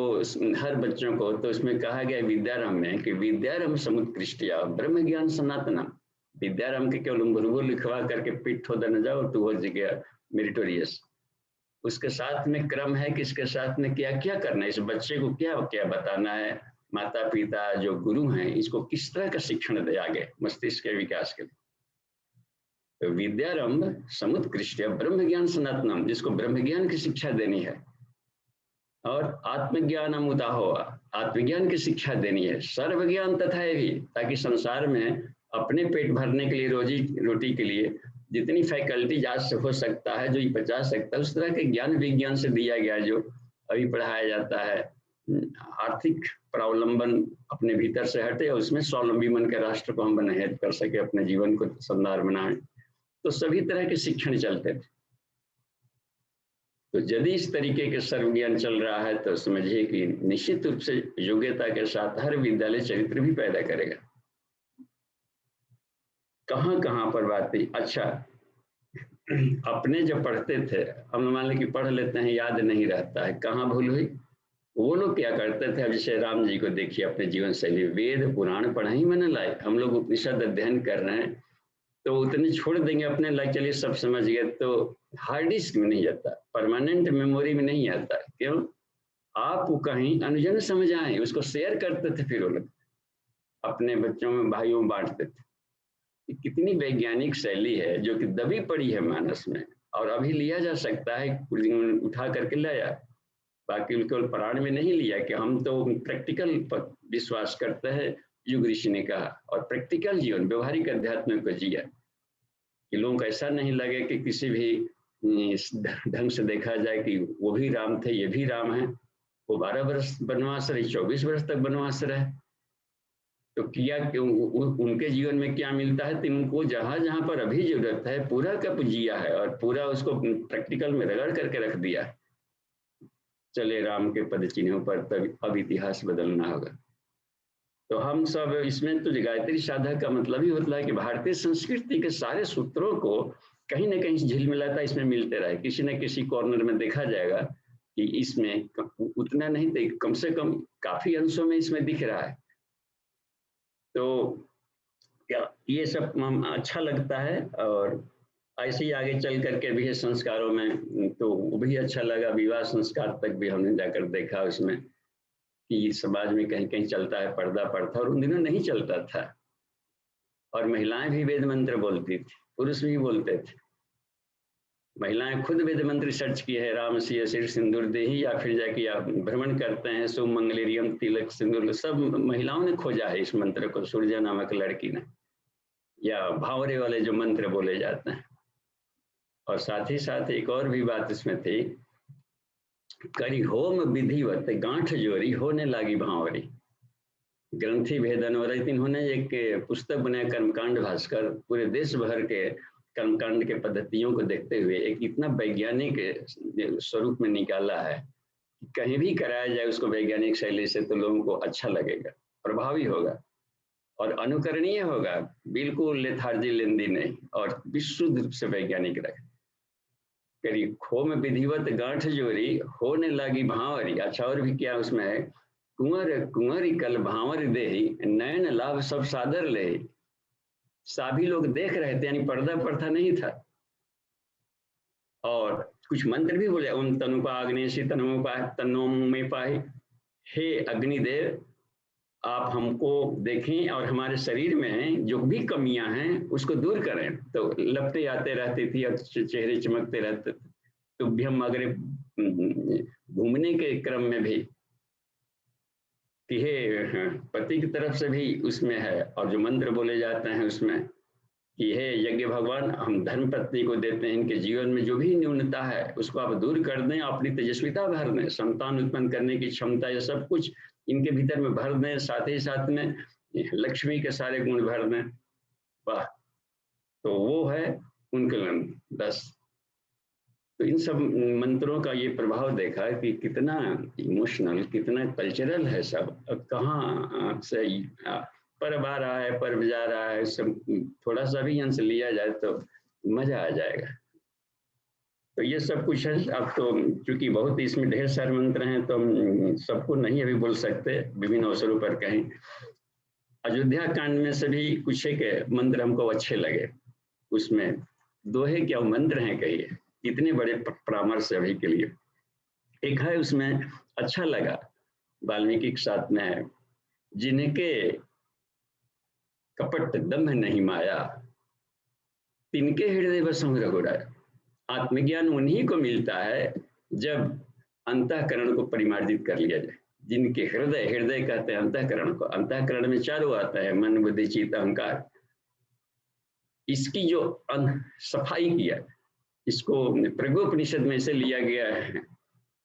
हर बच्चों को, तो इसमें कहा गया विद्यारंभ में कि विद्यारंभ समुत्कृष्टिया ब्रह्म ज्ञान सनातना। विद्यारंभ के केवल भुर्भु लिखवा करके पीठ ठोदा न जाओ तो हो जगह मेरिटोरियस। उसके साथ में क्रम है कि इसके साथ में क्या क्या करना है, इस बच्चे को क्या क्या बताना है, माता पिता जो गुरु हैं इसको किस तरह का शिक्षण दे आगे मस्तिष्क के विकास के लिए। तो विद्यारंभ समुत्कृष्टिया ब्रह्म ज्ञान सनातनम, जिसको ब्रह्म ज्ञान की शिक्षा देनी है, और आत्मज्ञान अमुदा हो, आत्मज्ञान की शिक्षा देनी है, सर्व ज्ञान तथा भी, ताकि संसार में अपने पेट भरने के लिए, रोजी रोटी के लिए जितनी फैकल्टी आज से हो सकता है, जो ये बचा सकता है, उस तरह के ज्ञान विज्ञान से दिया गया जो अभी पढ़ाया जाता है। आर्थिक प्रावलंबन अपने भीतर से हटे और उसमें स्वावलंबी मन के राष्ट्र को हम बनाए कर सके, अपने जीवन को शानदार बनाए। तो सभी तरह के शिक्षण चलते थे। तो यदि इस तरीके के सर्वज्ञान चल रहा है तो समझिए कि निश्चित रूप से योग्यता के साथ हर विद्यालय चरित्र भी पैदा करेगा। कहाँ कहाँ पर बात थी। अच्छा, अपने जब पढ़ते थे, हम मान लें कि पढ़ लेते हैं, याद नहीं रहता है, कहाँ भूल हुई। वो लोग क्या करते थे, अब जैसे राम जी को देखिए अपने जीवन शैली, वेद पुराण पढ़ा ही मन लाए, हम लोग उपनिषद अध्ययन कर रहे हैं तो उतने छोड़ देंगे अपने लाइक, चलिए सब समझ गए, तो हार्ड डिस्क में नहीं जाता, परमानेंट मेमोरी में नहीं आता। क्यों? आप कहीं अनुजन समझ आए, उसको शेयर करते थे, फिर वो लोग अपने बच्चों में भाइयों में बांटते थे। कितनी वैज्ञानिक शैली है जो कि दबी पड़ी है मानस में, और अभी लिया जा सकता है, उठा करके लाया। बाकी केवल पुराण में नहीं लिया कि हम तो प्रैक्टिकल पर विश्वास करते हैं, युग ऋषि ने कहा, और प्रैक्टिकल जीवन व्यवहारिक अध्यात्म को जिया कि लोगों को ऐसा नहीं लगे कि किसी भी ढंग से देखा जाए कि वो भी राम थे, ये भी राम है। वो 12 वर्ष वनवास रहे, 24 वर्ष तक वनवास रहे, तो किया कि उनके जीवन में क्या मिलता है, तो उनको जहां जहां पर अभी जरूरत है पूरा का जिया है और पूरा उसको प्रैक्टिकल में रगड़ करके रख दिया। चले राम के पद चिन्हों पर तब अब इतिहास बदलना होगा। तो हम सब इसमें तो गायत्री साधक का मतलब ही होता है कि भारतीय संस्कृति के सारे सूत्रों को कहीं ना कहीं झिलमिलाता इसमें मिलते रहे, किसी न किसी कॉर्नर में देखा जाएगा कि इसमें उतना नहीं तो कम से कम काफी अंशों में इसमें दिख रहा है। तो क्या ये सब अच्छा लगता है, और ऐसे ही आगे चल करके भी है संस्कारों में, तो वो भी अच्छा लगा। विवाह संस्कार तक भी हमने जाकर देखा उसमें कि समाज में कहीं कहीं चलता है पर्दा प्रथा, और उन दिनों नहीं चलता था, और महिलाएं भी वेद मंत्र बोलती थी, पुरुष भी बोलते थे। महिलाएं खुद वेद मंत्र सर्च की है, राम सिय सिर सिंदूर देही, या फिर जाके आप भ्रमण करते हैं शुभ मंगलेरियम तिलक सिंदूर, सब महिलाओं ने खोजा है इस मंत्र को, सूर्या नामक लड़की ने, या भावरे वाले जो मंत्र बोले जाते हैं। और साथ ही साथ एक और भी बात इसमें थी, करी होम विधिवत गांठ जोरी होने लगी भावरी। ग्रंथि भेदन और इन्होंने एक पुस्तक बनाया कर्मकांड भास्कर, पूरे देश भर के कर्मकांड के पद्धतियों को देखते हुए एक इतना वैज्ञानिक स्वरूप में निकाला है कि कहीं भी कराया जाए उसको वैज्ञानिक शैली से तो लोगों को अच्छा लगेगा, प्रभावी होगा और अनुकरणीय होगा, बिल्कुल लेथार्जी लेंदी नहीं, और विशुद्ध रूप से वैज्ञानिक रखे। करी खो में विधिवत गांठ जोरी होने लगी भांवरी। अच्छा, और भी क्या उसमें है, कुंवर कुंवरी कल भांवर देही नयन लाभ सब सादर ले। सभी लोग देख रहे थे, यानी पर्दा प्रथा नहीं था। और कुछ मंत्र भी बोले, ओम तनुपा अग्नेशी तनो में पाही, हे अग्निदेव आप हमको देखें और हमारे शरीर में जो भी कमियां हैं उसको दूर करें। तो लपटें आते रहती थी और चेहरे चमकते रहते थे। तो भी हम अगर घूमने के क्रम में भी कि हे पति की तरफ से भी उसमें है, और जो मंत्र बोले जाते हैं उसमें कि हे यज्ञ भगवान, हम धर्म पत्नी को देते हैं, इनके जीवन में जो भी न्यूनता है उसको आप दूर कर दें, अपनी तेजस्विता भर दें, संतान उत्पन्न करने की क्षमता, ये सब कुछ इनके भीतर में भर दें, साथ ही साथ में लक्ष्मी के सारे गुण भर दें। वाह, तो वो है उनके बस। तो इन सब मंत्रों का ये प्रभाव देखा कि कितना इमोशनल, कितना कल्चरल है सब, कहाँ से पर्व आ रहा है, पर्व जा रहा है, सब थोड़ा सा भी अंश लिया जाए तो मजा आ जाएगा। तो ये सब कुछ है। अब तो चूंकि बहुत इसमें ढेर सारे मंत्र हैं तो हम सबको नहीं अभी बोल सकते, विभिन्न अवसरों पर कहीं। अयोध्या कांड में से भी कुछ एक मंत्र हमको अच्छे लगे, उसमें दोहे क्या मंत्र हैं कहिए, इतने बड़े परामर्श अभी के लिए। एक है उसमें अच्छा लगा, वाल्मीकि के साथ में है, जिनके कपट दम्भ नहीं माया, तिनके हृदय बसहु रघुराया। आत्मज्ञान उन्हीं को मिलता है जब अंतःकरण को परिमार्जित कर लिया जाए। जिनके हृदय, हृदय कहते हैं अंतःकरण को, अंतःकरण में चारों आता है, मन बुद्धि चित्त अहंकार, इसकी जो सफाई किया, इसको प्रज्ञोपनिषद में से लिया गया है।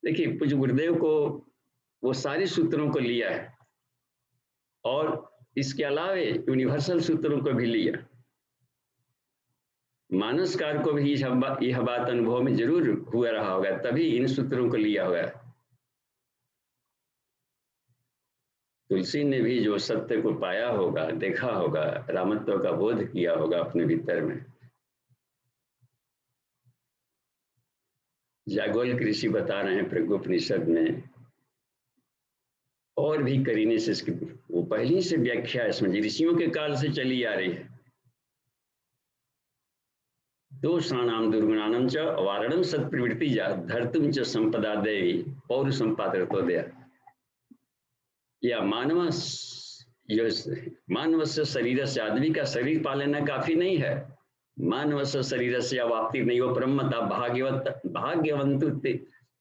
देखिए पूज्य गुरुदेव को वो सारे सूत्रों को लिया है और इसके अलावे यूनिवर्सल सूत्रों को भी लिया। मानसकार को भी यह बात अनुभव में जरूर हुआ रहा होगा, तभी इन सूत्रों को लिया हुआ है। तुलसी ने भी जो सत्य को पाया होगा, देखा होगा, रामत्व का बोध किया होगा अपने भीतर में। जागोल ऋषि बता रहे हैं प्रज्ञोपनिषद में, और भी करीने से इसकी वो पहली से व्याख्या इसमें ऋषियों के काल से चली आ रही है। दोषाणाम दुर्गुणानम च अवारणम सत्प्रवृत्ति जा धर्तुम च संपदा देवी पौरुषम पात्रतोदया। या मानव से शरीर से, आदमी का शरीर पालना काफी नहीं है। मानव से शरीर से अवाप्ति नहीं हो ब्रह्मता भाग्यवंत,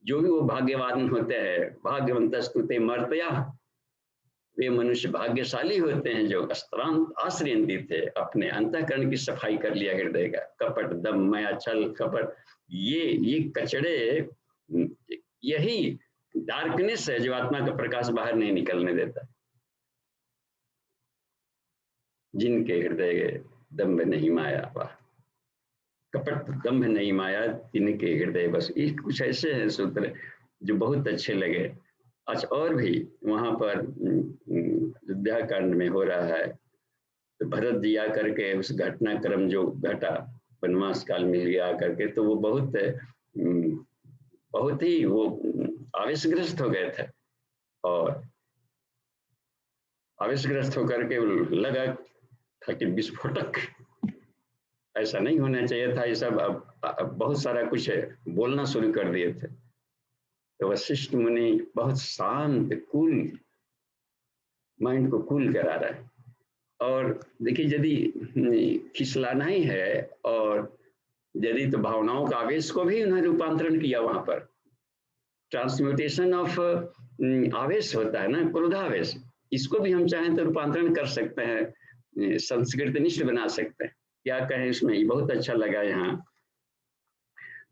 जो भी वो भाग्यवान होते हैं, भाग्यवंत स्तुते मर्तया, वे मनुष्य भाग्यशाली होते हैं जो आश्रयंती थे, अपने अंतःकरण की सफाई कर लिया हृदय का। कपट, दम, माया, छल, कपट, ये कचड़े, यही डार्कनेस है जो आत्मा का प्रकाश बाहर नहीं निकलने देता। जिनके हृदय दम्भ नहीं माया, वाह, कपट दम्भ नहीं माया, जिनके हृदय बस। ये कुछ ऐसे हैं सूत्र जो बहुत अच्छे लगे। अच्छा, और भी वहां पर अयोध्या कांड में हो रहा है, तो भरत जी आकर के उस घटनाक्रम जो घटा वनवास काल में लिया करके, तो वो बहुत ही वो आवेशग्रस्त हो गए थे, और आवेशग्रस्त होकर के लगा था कि विस्फोटक, ऐसा नहीं होना चाहिए था, ये सब अब बहुत सारा कुछ बोलना शुरू कर दिए थे। तो वशिष्ठ मुनि बहुत शांत, कूल, माइंड को कूल करा रहा है। और देखिए, यदि खिसलाना ही है और यदि, तो भावनाओं का आवेश को भी उन्होंने रूपांतरण किया वहां पर। ट्रांसम्यूटेशन ऑफ आवेश होता है ना, क्रोधावेश, इसको भी हम चाहें तो रूपांतरण कर सकते हैं, संस्कृतनिष्ठ बना सकते हैं। क्या कहें इसमें, ये बहुत अच्छा लगा यहाँ।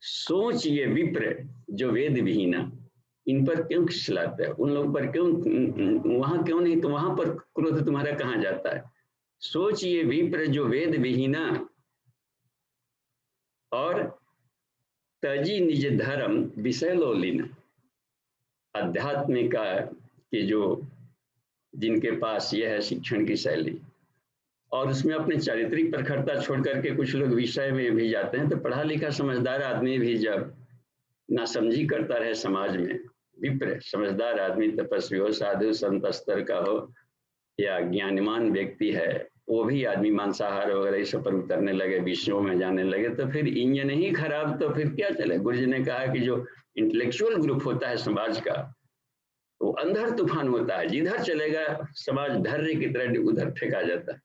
सोच ये विप्र जो वेद विहीना, इन पर क्यों खिसलाते हैं, उन लोगों पर क्यों, वहां क्यों नहीं, तो वहां पर क्रोध तुम्हारा कहाँ जाता है। सोच ये विप्र जो वेद विहीना, और तजी निज धर्म विषय लोलीना। आध्यात्मिका के जो, जिनके पास यह है शिक्षण की शैली, और उसमें अपने चारित्रिक प्रखरता छोड़ करके कुछ लोग विषय में भी जाते हैं, तो पढ़ा लिखा समझदार आदमी भी जब नासमझी करता रहे समाज में, विप्र समझदार आदमी, तपस्वी हो, साधु संत स्तर का हो, या ज्ञानमान व्यक्ति है, वो भी आदमी मांसाहार वगैरह इस पर उतरने लगे, विषयों में जाने लगे, तो फिर इंजन ही खराब, तो फिर क्या चले। गुरु जी ने कहा कि जो इंटेलेक्चुअल ग्रुप होता है समाज का, वो अंधर तूफान होता है, जिधर चलेगा समाज धर्रे की तरह उधर फेंका जाता है।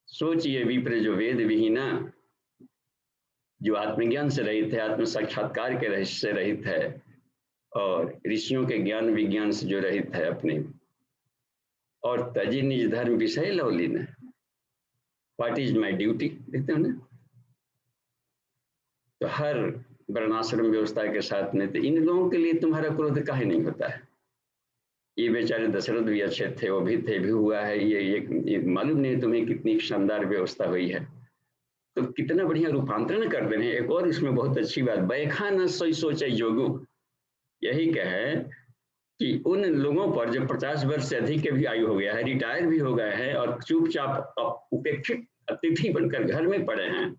सोचिए विप्र जो वेद विहीना, जो आत्मज्ञान से रहित है, आत्म साक्षात्कार के रहस्य से रहित है, और ऋषियों के ज्ञान विज्ञान से जो रहित है अपने, और तजी निज धर्म विषय लवलीन है। व्हाट इज माई ड्यूटी, देखते हो ना। तो हर वर्णाश्रम व्यवस्था के साथ में, तो इन लोगों के लिए तुम्हारा क्रोध काहे नहीं होता है। ये बेचारे दशरथ भी अच्छे थे, वो भी थे, भी हुआ है, ये मालूम नहीं तुम्हें कितनी शानदार व्यवस्था हुई है। तो कितना बढ़िया रूपांतरण कर दे रहे हैं। एक और इसमें बहुत अच्छी बात, बैखा न सोई सोचे जोगु, यही कहे कि उन लोगों पर जो 50 वर्ष से अधिक के भी आयु हो गया है, रिटायर भी हो गए हैं, और चुपचाप उपेक्षित अतिथि बनकर घर में पड़े हैं,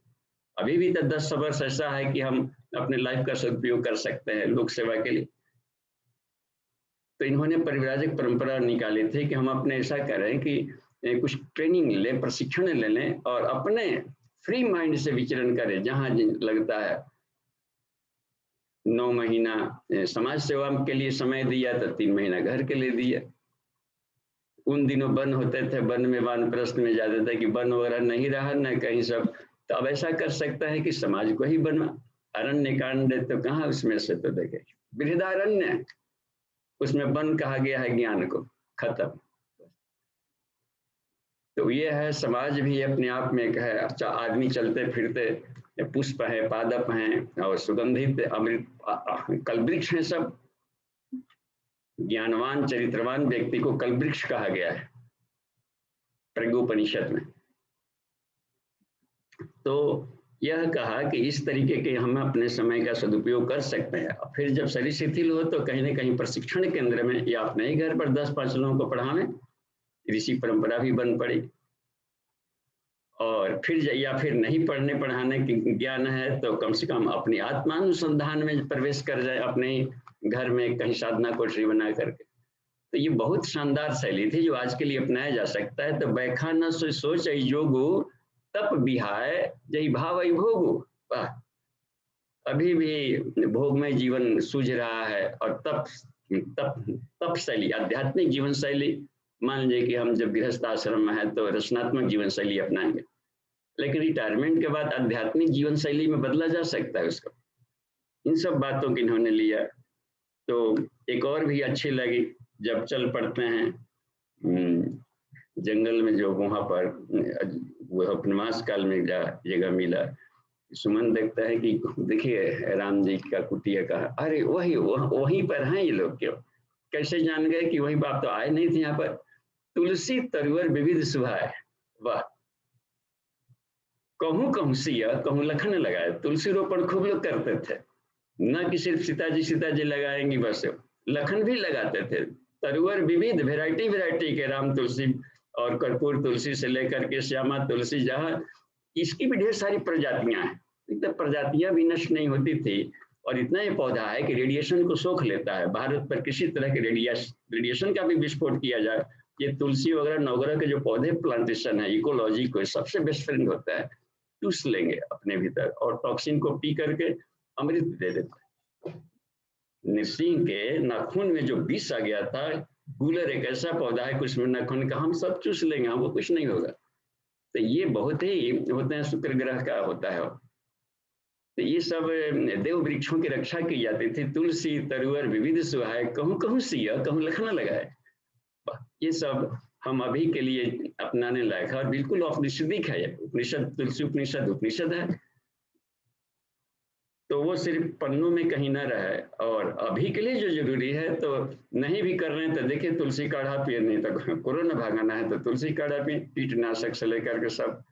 अभी भी तो 10 वर्ष ऐसा है कि हम अपने लाइफ का सदुपयोग कर सकते हैं लोक सेवा के लिए। तो इन्होंने परिव्राजक परंपरा निकाली थी कि हम अपने ऐसा करें कि कुछ ट्रेनिंग लें, प्रशिक्षण ले लें, और अपने फ्री माइंड से विचरण करें। जहां लगता है 9 महीना समाज सेवा के लिए समय दिया, तो 3 महीना घर के लिए दिया। उन दिनों वन होते थे, वन में वानप्रस्थ में जाते थे कि वन वगैरह नहीं रहा न कहीं सब, तो अब ऐसा कर सकता है कि समाज को ही बनवा। अरण्य कांड तो कहाँ उसमें से, तो देखे बृहदारण्य, उसमें वन कहा गया है ज्ञान को, खत्म। तो ये है, समाज भी अपने आप में एक है। अच्छा, आदमी चलते फिरते पुष्प है, पादप हैं, और सुगंधित अमृत कल्पवृक्ष हैं सब। ज्ञानवान चरित्रवान व्यक्ति को कल्पवृक्ष कहा गया है प्रज्ञोपनिषद में। तो यह कहा कि इस तरीके के हम अपने समय का सदुपयोग कर सकते हैं। फिर जब शरीर शिथिल हो तो कहीं ना कहीं प्रशिक्षण केंद्र में या अपने ही घर पर 10-5 लोगों को पढ़ाने, ऋषि परंपरा भी बन पड़ी। और फिर या फिर नहीं पढ़ने पढ़ाने की ज्ञान है तो कम से कम अपनी आत्मानुसंधान में प्रवेश कर जाए, अपने घर में कहीं साधना कोठरी बना करके। तो ये बहुत शानदार शैली थी जो आज के लिए अपनाया जा सकता है। तो बैखा न सोच जोगो तप बिहाय जय भाव भोगो। वाह, अभी भी भोगमय जीवन सूझ रहा है और तप तप तप शैली, आध्यात्मिक जीवन शैली, मान लीजिए कि हम जब गृहस्थ आश्रम में है तो रचनात्मक जीवन शैली अपनाएंगे, लेकिन रिटायरमेंट के बाद आध्यात्मिक जीवन शैली में बदला जा सकता है उसको। इन सब बातों की इन्होंने लिया। तो एक और भी अच्छी लगी, जब चल पड़ते हैं जंगल में, जो वहां पर वह उपन्यास काल में जगह मिला, सुमन देखता है कि देखिए राम जी का कुटिया कहा, अरे वहीं पर हैं ये लोग, क्यों कैसे जान गए कि वहीं बाप तो आए नहीं थे यहाँ पर। तुलसी तरुवर विविध सुभाए। वाह, कहूँ कहूँ सिया कहूँ लखन लगाए। तुलसी रोपण खूब लोग करते थे, न कि सिर्फ सीताजी लगाएंगी बस, लखन भी लगाते थे। तरुवर विविध, वेराइटी वेराइटी के राम तुलसी और कर्पूर तुलसी से लेकर के श्यामा तुलसी, जहाँ इसकी भी ढेर सारी प्रजातियां हैं, इतनी प्रजातियां भी नष्ट नहीं होती थी। और इतना ये पौधा है कि रेडिएशन को सोख लेता है। भारत पर किसी तरह के रेडिएशन का भी विस्फोट किया जाए, ये तुलसी वगैरह नवग्रह के जो पौधे प्लांटेशन है, इकोलॉजी को सबसे बेस्ट फ्रेंड होता है। चूस लेंगे अपने भीतर और टॉक्सिन को पी करके अमृत दे देता है। नरसिंह के नाखून में जो विष आ गया था, गूलर एक ऐसा पौधा है कुछ में नाखून का, हम सब चूस लेंगे, हमको कुछ नहीं होगा। तो ये बहुत ही होते हैं, शुक्र ग्रह का होता है। तो ये सब देव वृक्षों की रक्षा की जाती थी। तुलसी तरुवर विविध सुहाए, कहूँ कहूँ सिया कहूँ लखना लगाए। ये सब हम अभी के लिए अपनाने लायक है और बिल्कुल औपनिषदिक है। उपनिषद, तुलसी उपनिषद उपनिषद है, तो वो सिर्फ पन्नों में कहीं ना रहे। और अभी के लिए जो जरूरी है, तो नहीं भी कर रहे हैं तो देखिए तुलसी काढ़ा पिए, नहीं तो कोरोना भागाना है तो तुलसी काढ़ा पिए, कीटनाशक से लेकर के सब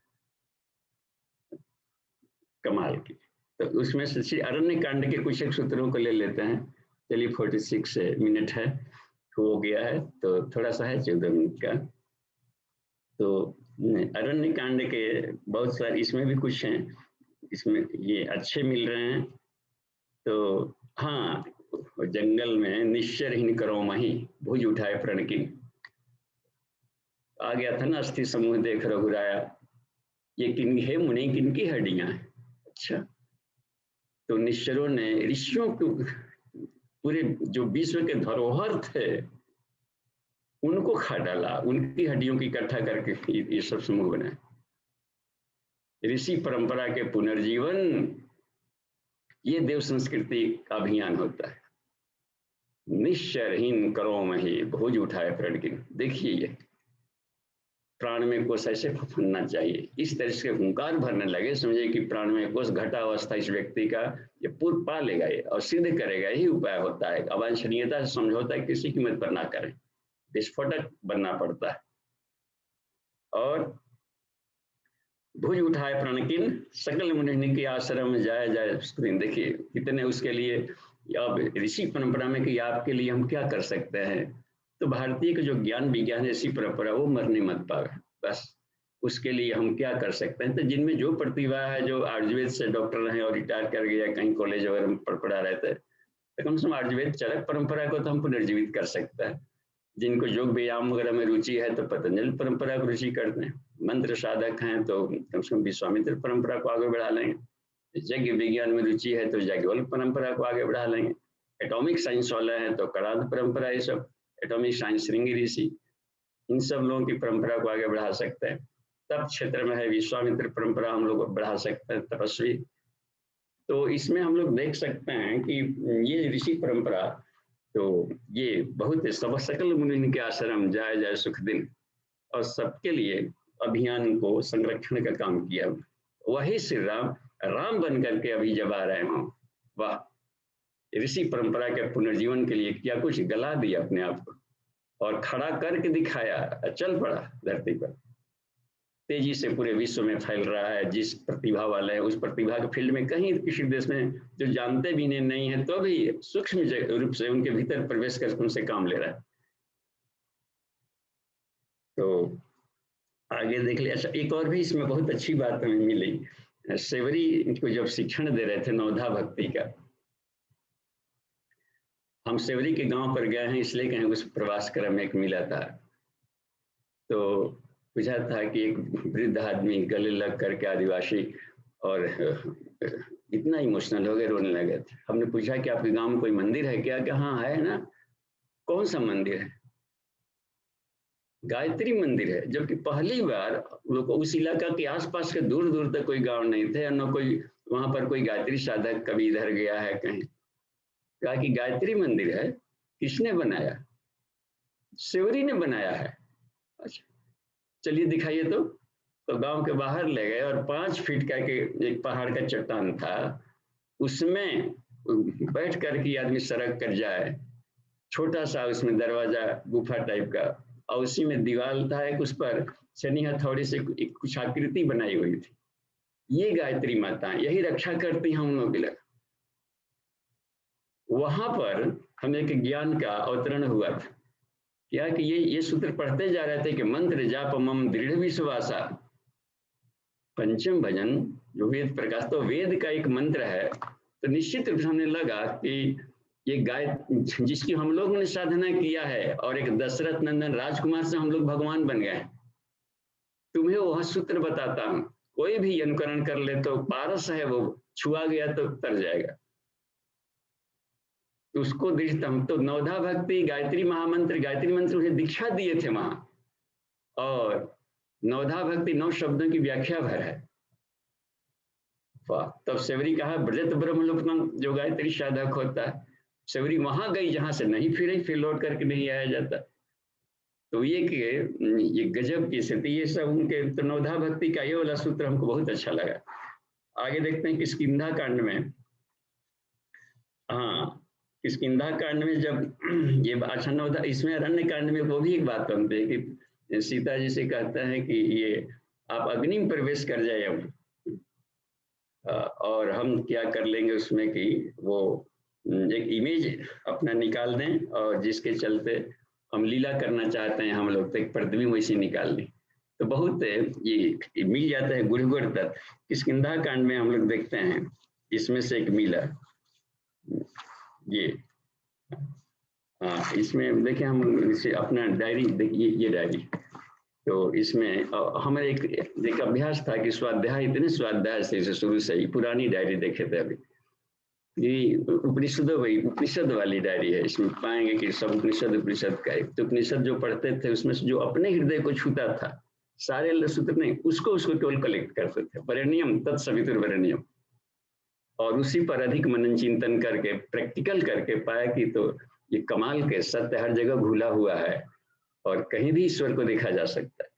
कमाल की। तो उसमें से श्री अरण्य कांड के कुछ एक सूत्रों को ले लेते हैं। चलिए 46 मिनट है, हो गया है, तो थोड़ा सा है 14 मिनट का। तो अरण्य कांड के बहुत सारे इसमें भी कुछ हैं, इसमें ये अच्छे मिल रहे हैं। तो हाँ, जंगल में निश्चरहीन करो मही, भुज उठाए प्रण की, आ गया था ना, अस्थि समूह देख रघुराया, ये किन है मुनि किनकी हड्डियां हैं। अच्छा, तो निश्चरों ने ऋषियों को, पूरे जो विश्व के धरोहर थे उनको खा डाला, उनकी हड्डियों की इकट्ठा करके ये सब समूह बनाए। ऋषि परंपरा के पुनर्जीवन, ये देव संस्कृति का अभियान होता है। निश्चरहीन करो मही, भुज उठाए प्रण की। देखिए ये प्राण में कोश ऐसे फफनना चाहिए, इस तरह से हुंकार भरने लगे, समझे कि प्राण में कोश घटा अवस्था इस व्यक्ति का ये पूर्व पा लेगा, ये और सिद्ध करेगा। यही उपाय होता है। अवांछनीयता से समझौता किसी कीमत पर ना करें, विस्फोटक बनना पड़ता है। और भुज उठाए प्रणकिन, सकल मुनि के आश्रम जाए जाए। देखिए कितने उसके लिए, अब ऋषि परंपरा में कि आपके लिए हम क्या कर सकते हैं। तो भारतीय का जो ज्ञान विज्ञान ऋषि परंपरा, वो मरने मत पावे, बस उसके लिए हम क्या कर सकते हैं। तो जिनमें जो प्रतिभा है, जो आयुर्वेद से डॉक्टर रहे और रिटायर कर गया, कहीं कॉलेज वगैरह में पढ़ा रहे थे, तो कम से कम आयुर्वेद चरक परंपरा को तो हम पुनर्जीवित कर सकते हैं। जिनको योग व्यायाम वगैरह में रुचि है तो पतंजलि परंपरा को रुचि करते हैं। मंत्र साधक हैं तो कम से कम विश्वामित्र परंपरा को आगे बढ़ा लेंगे। यज्ञ विज्ञान में रुचि है तो याज्ञवल्क्य परंपरा को आगे बढ़ा लेंगे। एटॉमिक साइंस वाला है तो कणाद परंपरा, ये सब एटॉमिक साइंस, श्रृंगी ऋषि, इन सब लोगों की परंपरा को आगे बढ़ा सकते हैं। तब क्षेत्र में है विश्वामित्र परंपरा, हम लोग बढ़ा सकते हैं, तपस्वी। तो इसमें हम लोग देख सकते हैं कि ये ऋषि परंपरा, तो ये बहुत सब सकल मुनि के आश्रम जाए जाए सुख दिन, और सबके लिए अभियान को संरक्षण का काम किया। वही श्री राम राम बन करके अभी जब आ रहे हों, वाह, ऋषि परंपरा के पुनर्जीवन के लिए क्या कुछ गला दिया अपने आप को और खड़ा करके दिखाया, चल पड़ा धरती पर। तेजी से पूरे विश्व में फैल रहा है। जिस प्रतिभा वाले हैं उस प्रतिभा के फील्ड में कहीं किसी देश में जो जानते भी नहीं है तो भी सूक्ष्म रूप से उनके भीतर प्रवेश करके उनसे काम ले रहा है। तो आगे देख लिया। अच्छा, एक और भी इसमें बहुत अच्छी बात हमें मिली। सेवरी को जब शिक्षण दे रहे थे नवधा भक्ति का, हम सेवरी के गांव पर गए हैं इसलिए कहीं उस प्रवास क्रम में एक मिला था, तो पूछा था कि एक वृद्ध आदमी गले लग करके आदिवासी, और इतना इमोशनल हो गए, रोने लगे थे। हमने पूछा कि आपके गांव में कोई मंदिर है क्या? कि हाँ है ना। कौन सा मंदिर है? गायत्री मंदिर है। जबकि पहली बार लोग उस इलाका के आसपास के दूर दूर तक कोई गांव नहीं थे, न कोई वहां पर कोई गायत्री साधक कभी इधर गया है कहीं। कहा कि गायत्री मंदिर है। किसने बनाया? सेवरी ने बनाया है। अच्छा, चलिए दिखाइए। तो गांव के बाहर ले गए और 5 फीट का के एक पहाड़ का चट्टान था, उसमें बैठ कर के आदमी सड़क कर जाए, छोटा सा उसमें दरवाजा गुफा टाइप का, और उसी में दीवार था एक, उस पर शनि हथौड़ी से कुछ आकृति बनाई हुई थी। ये गायत्री माता यही रक्षा करती हैं हम लोग के लिए। वहां पर हमें एक ज्ञान का अवतरण हुआ था। क्या कि ये सूत्र पढ़ते जा रहे थे कि मंत्र जाप मम दृढ़ विश्वासा पंचम भजन जो वेद प्रकाश, तो वेद का एक मंत्र है। तो निश्चित रूप से हमें लगा कि ये गाय जिसकी हम लोगों ने साधना किया है, और एक दशरथ नंदन राजकुमार से हम लोग भगवान बन गए। तुम्हें वह सूत्र बताता हूं, कोई भी अनुकरण कर ले तो पारस है, वो छुआ गया तो तर जाएगा। तो उसको हम तो नवधा भक्ति गायत्री महामंत्र, गायत्री मंत्र उन्हें दीक्षा दिए थे वहां, और नवधा भक्ति 9 शब्दों की व्याख्या भर है। वाह। तब सेवरी कहा ब्रजत ब्रह्मलोकम जो गायत्री साधक होता है। सेवरी वहां गई जहां से नहीं फिर लौट करके नहीं आया जाता। तो ये गजब की स्थिति। ये सब उनके तो नवधा भक्ति का ये वाला सूत्र हमको बहुत अच्छा लगा। आगे देखते हैं किष्किंधा कांड में। हाँ, किष्किंधा कांड में जब ये अच्छा नवधा, इसमें अरण्य कांड में वो भी एक बात बनती है कि सीता जी से कहता है कि ये आप अग्नि में प्रवेश कर जाए अब, और हम क्या कर लेंगे उसमें कि वो एक इमेज अपना निकाल दें, और जिसके चलते हम लीला करना चाहते हैं हम लोग, तो एक प्रतिबिंब वैसे निकाल दें। तो बहुत ये मिल जाता है गुढ़गुड़ तक। किष्किंधा कांड में हम लोग देखते हैं इसमें से एक मिला ये। हाँ, इसमें देखिए हम इसे अपना डायरी देखिए, ये डायरी। तो इसमें हमारे एक अभ्यास था कि स्वाध्याय, इतने स्वाध्याय से शुरू से ही पुरानी डायरी देखे थे अभी। ये उपनिषद वाली डायरी है। इसमें पाएंगे कि सब उपनिषद का एक, तो उपनिषद जो पढ़ते थे उसमें से जो अपने हृदय को छूता था, सारे सूत्र नहीं, उसको केवल कलेक्ट करते थे। वरेण्यम तत्सवितुर्वरेण्यम, और उसी पर अधिक मनन चिंतन करके प्रैक्टिकल करके पाया कि तो ये कमाल के सत्य हर जगह घुला हुआ है, और कहीं भी ईश्वर को देखा जा सकता है।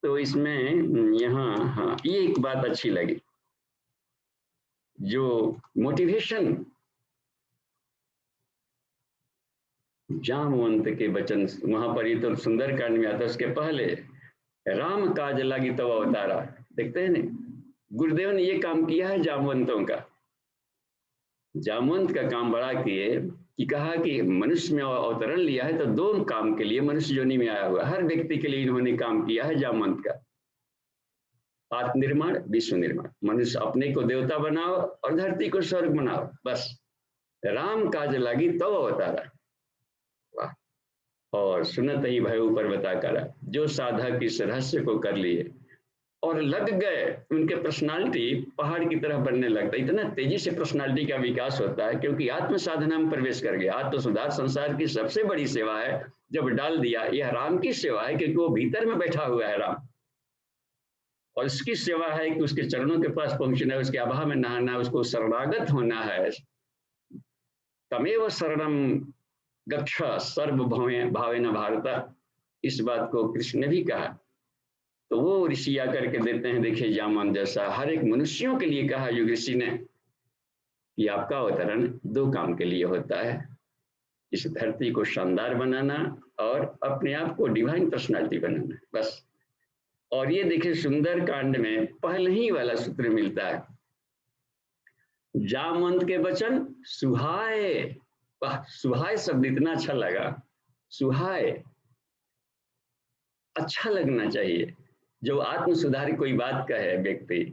तो इसमें यहाँ हाँ, ये एक बात अच्छी लगी, जो मोटिवेशन जामवंत के वचन वहां पर, ये तो सुंदर कांड में आता है। उसके पहले राम काज लगी तब अवतारा, देखते हैं ना, गुरुदेव ने ये काम किया है जामवंतों का। जामवंत का काम बड़ा किए कि कहा कि मनुष्य में अवतरण लिया है तो 2 काम के लिए मनुष्य योनि में आया हुआ, हर व्यक्ति के लिए इन्होंने काम किया है जामवंत का। आत्म निर्माण, विश्व निर्माण। मनुष्य अपने को देवता बनाओ और धरती को स्वर्ग बनाओ, बस। राम काज लगी तो अवतारा। वाह। और सुनत ही भय ऊपर बता करा, जो साधक इस रहस्य को कर लिए और लग गए, उनके पर्सनालिटी पहाड़ की तरह बनने लगता। इतना तेजी से पर्सनालिटी का विकास होता है क्योंकि आत्म साधना में प्रवेश कर गया। आत्म सुधार संसार की सबसे बड़ी सेवा है। जब डाल दिया, यह राम की सेवा है क्योंकि वो भीतर में बैठा हुआ है राम, और इसकी सेवा है कि उसके चरणों के पास पहुंचना है, उसके आभा में नहाना, उसको शरणागत होना है। तमेव शरणम गच्छ सर्व भावेन भारत, इस बात को कृष्ण ने भी कहा। तो वो ऋषि आकर के देते हैं, देखिए जामवंत जैसा हर एक मनुष्यों के लिए कहा युग ऋषि ने कि आपका अवतरण 2 काम के लिए होता है, इस धरती को शानदार बनाना और अपने आप को डिवाइन पर्सनालिटी बनाना, बस। और ये देखिए सुंदर कांड में पहले ही वाला सूत्र मिलता है, जामवंत के वचन सुहाए। वाह, सुहाए शब्द इतना अच्छा लगा। सुहाए, अच्छा लगना चाहिए। जो आत्म सुधार की कोई बात कहे व्यक्ति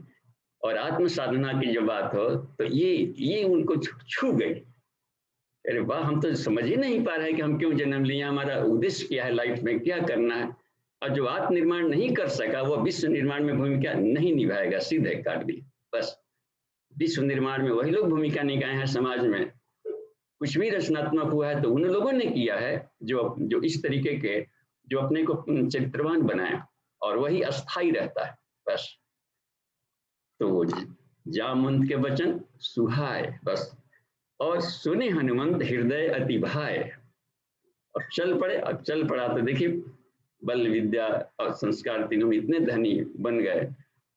और आत्म साधना की जो बात हो, तो ये उनको छू गई। अरे वाह, हम तो समझ ही नहीं पा रहे कि हम क्यों जन्म लिए, हमारा उद्देश्य क्या है, लाइफ में क्या करना है। और जो आत्म निर्माण नहीं कर सका वो विश्व निर्माण में भूमिका नहीं निभाएगा, सीधे काट दी। बस विश्व निर्माण में वही लोग भूमिका निभाए हैं समाज में। कुछ भी रचनात्मक हुआ है तो उन लोगों ने किया है जो इस तरीके के, जो अपने को चरित्रवान बनाया, और वही अस्थाई रहता है बस। तो जामवंत के वचन सुहाए बस, और सुने हनुमंत हृदय अति भाए। अब चल पड़े। अब चल पड़ा तो देखिए बल विद्या और संस्कार तीनों इतने धनी बन गए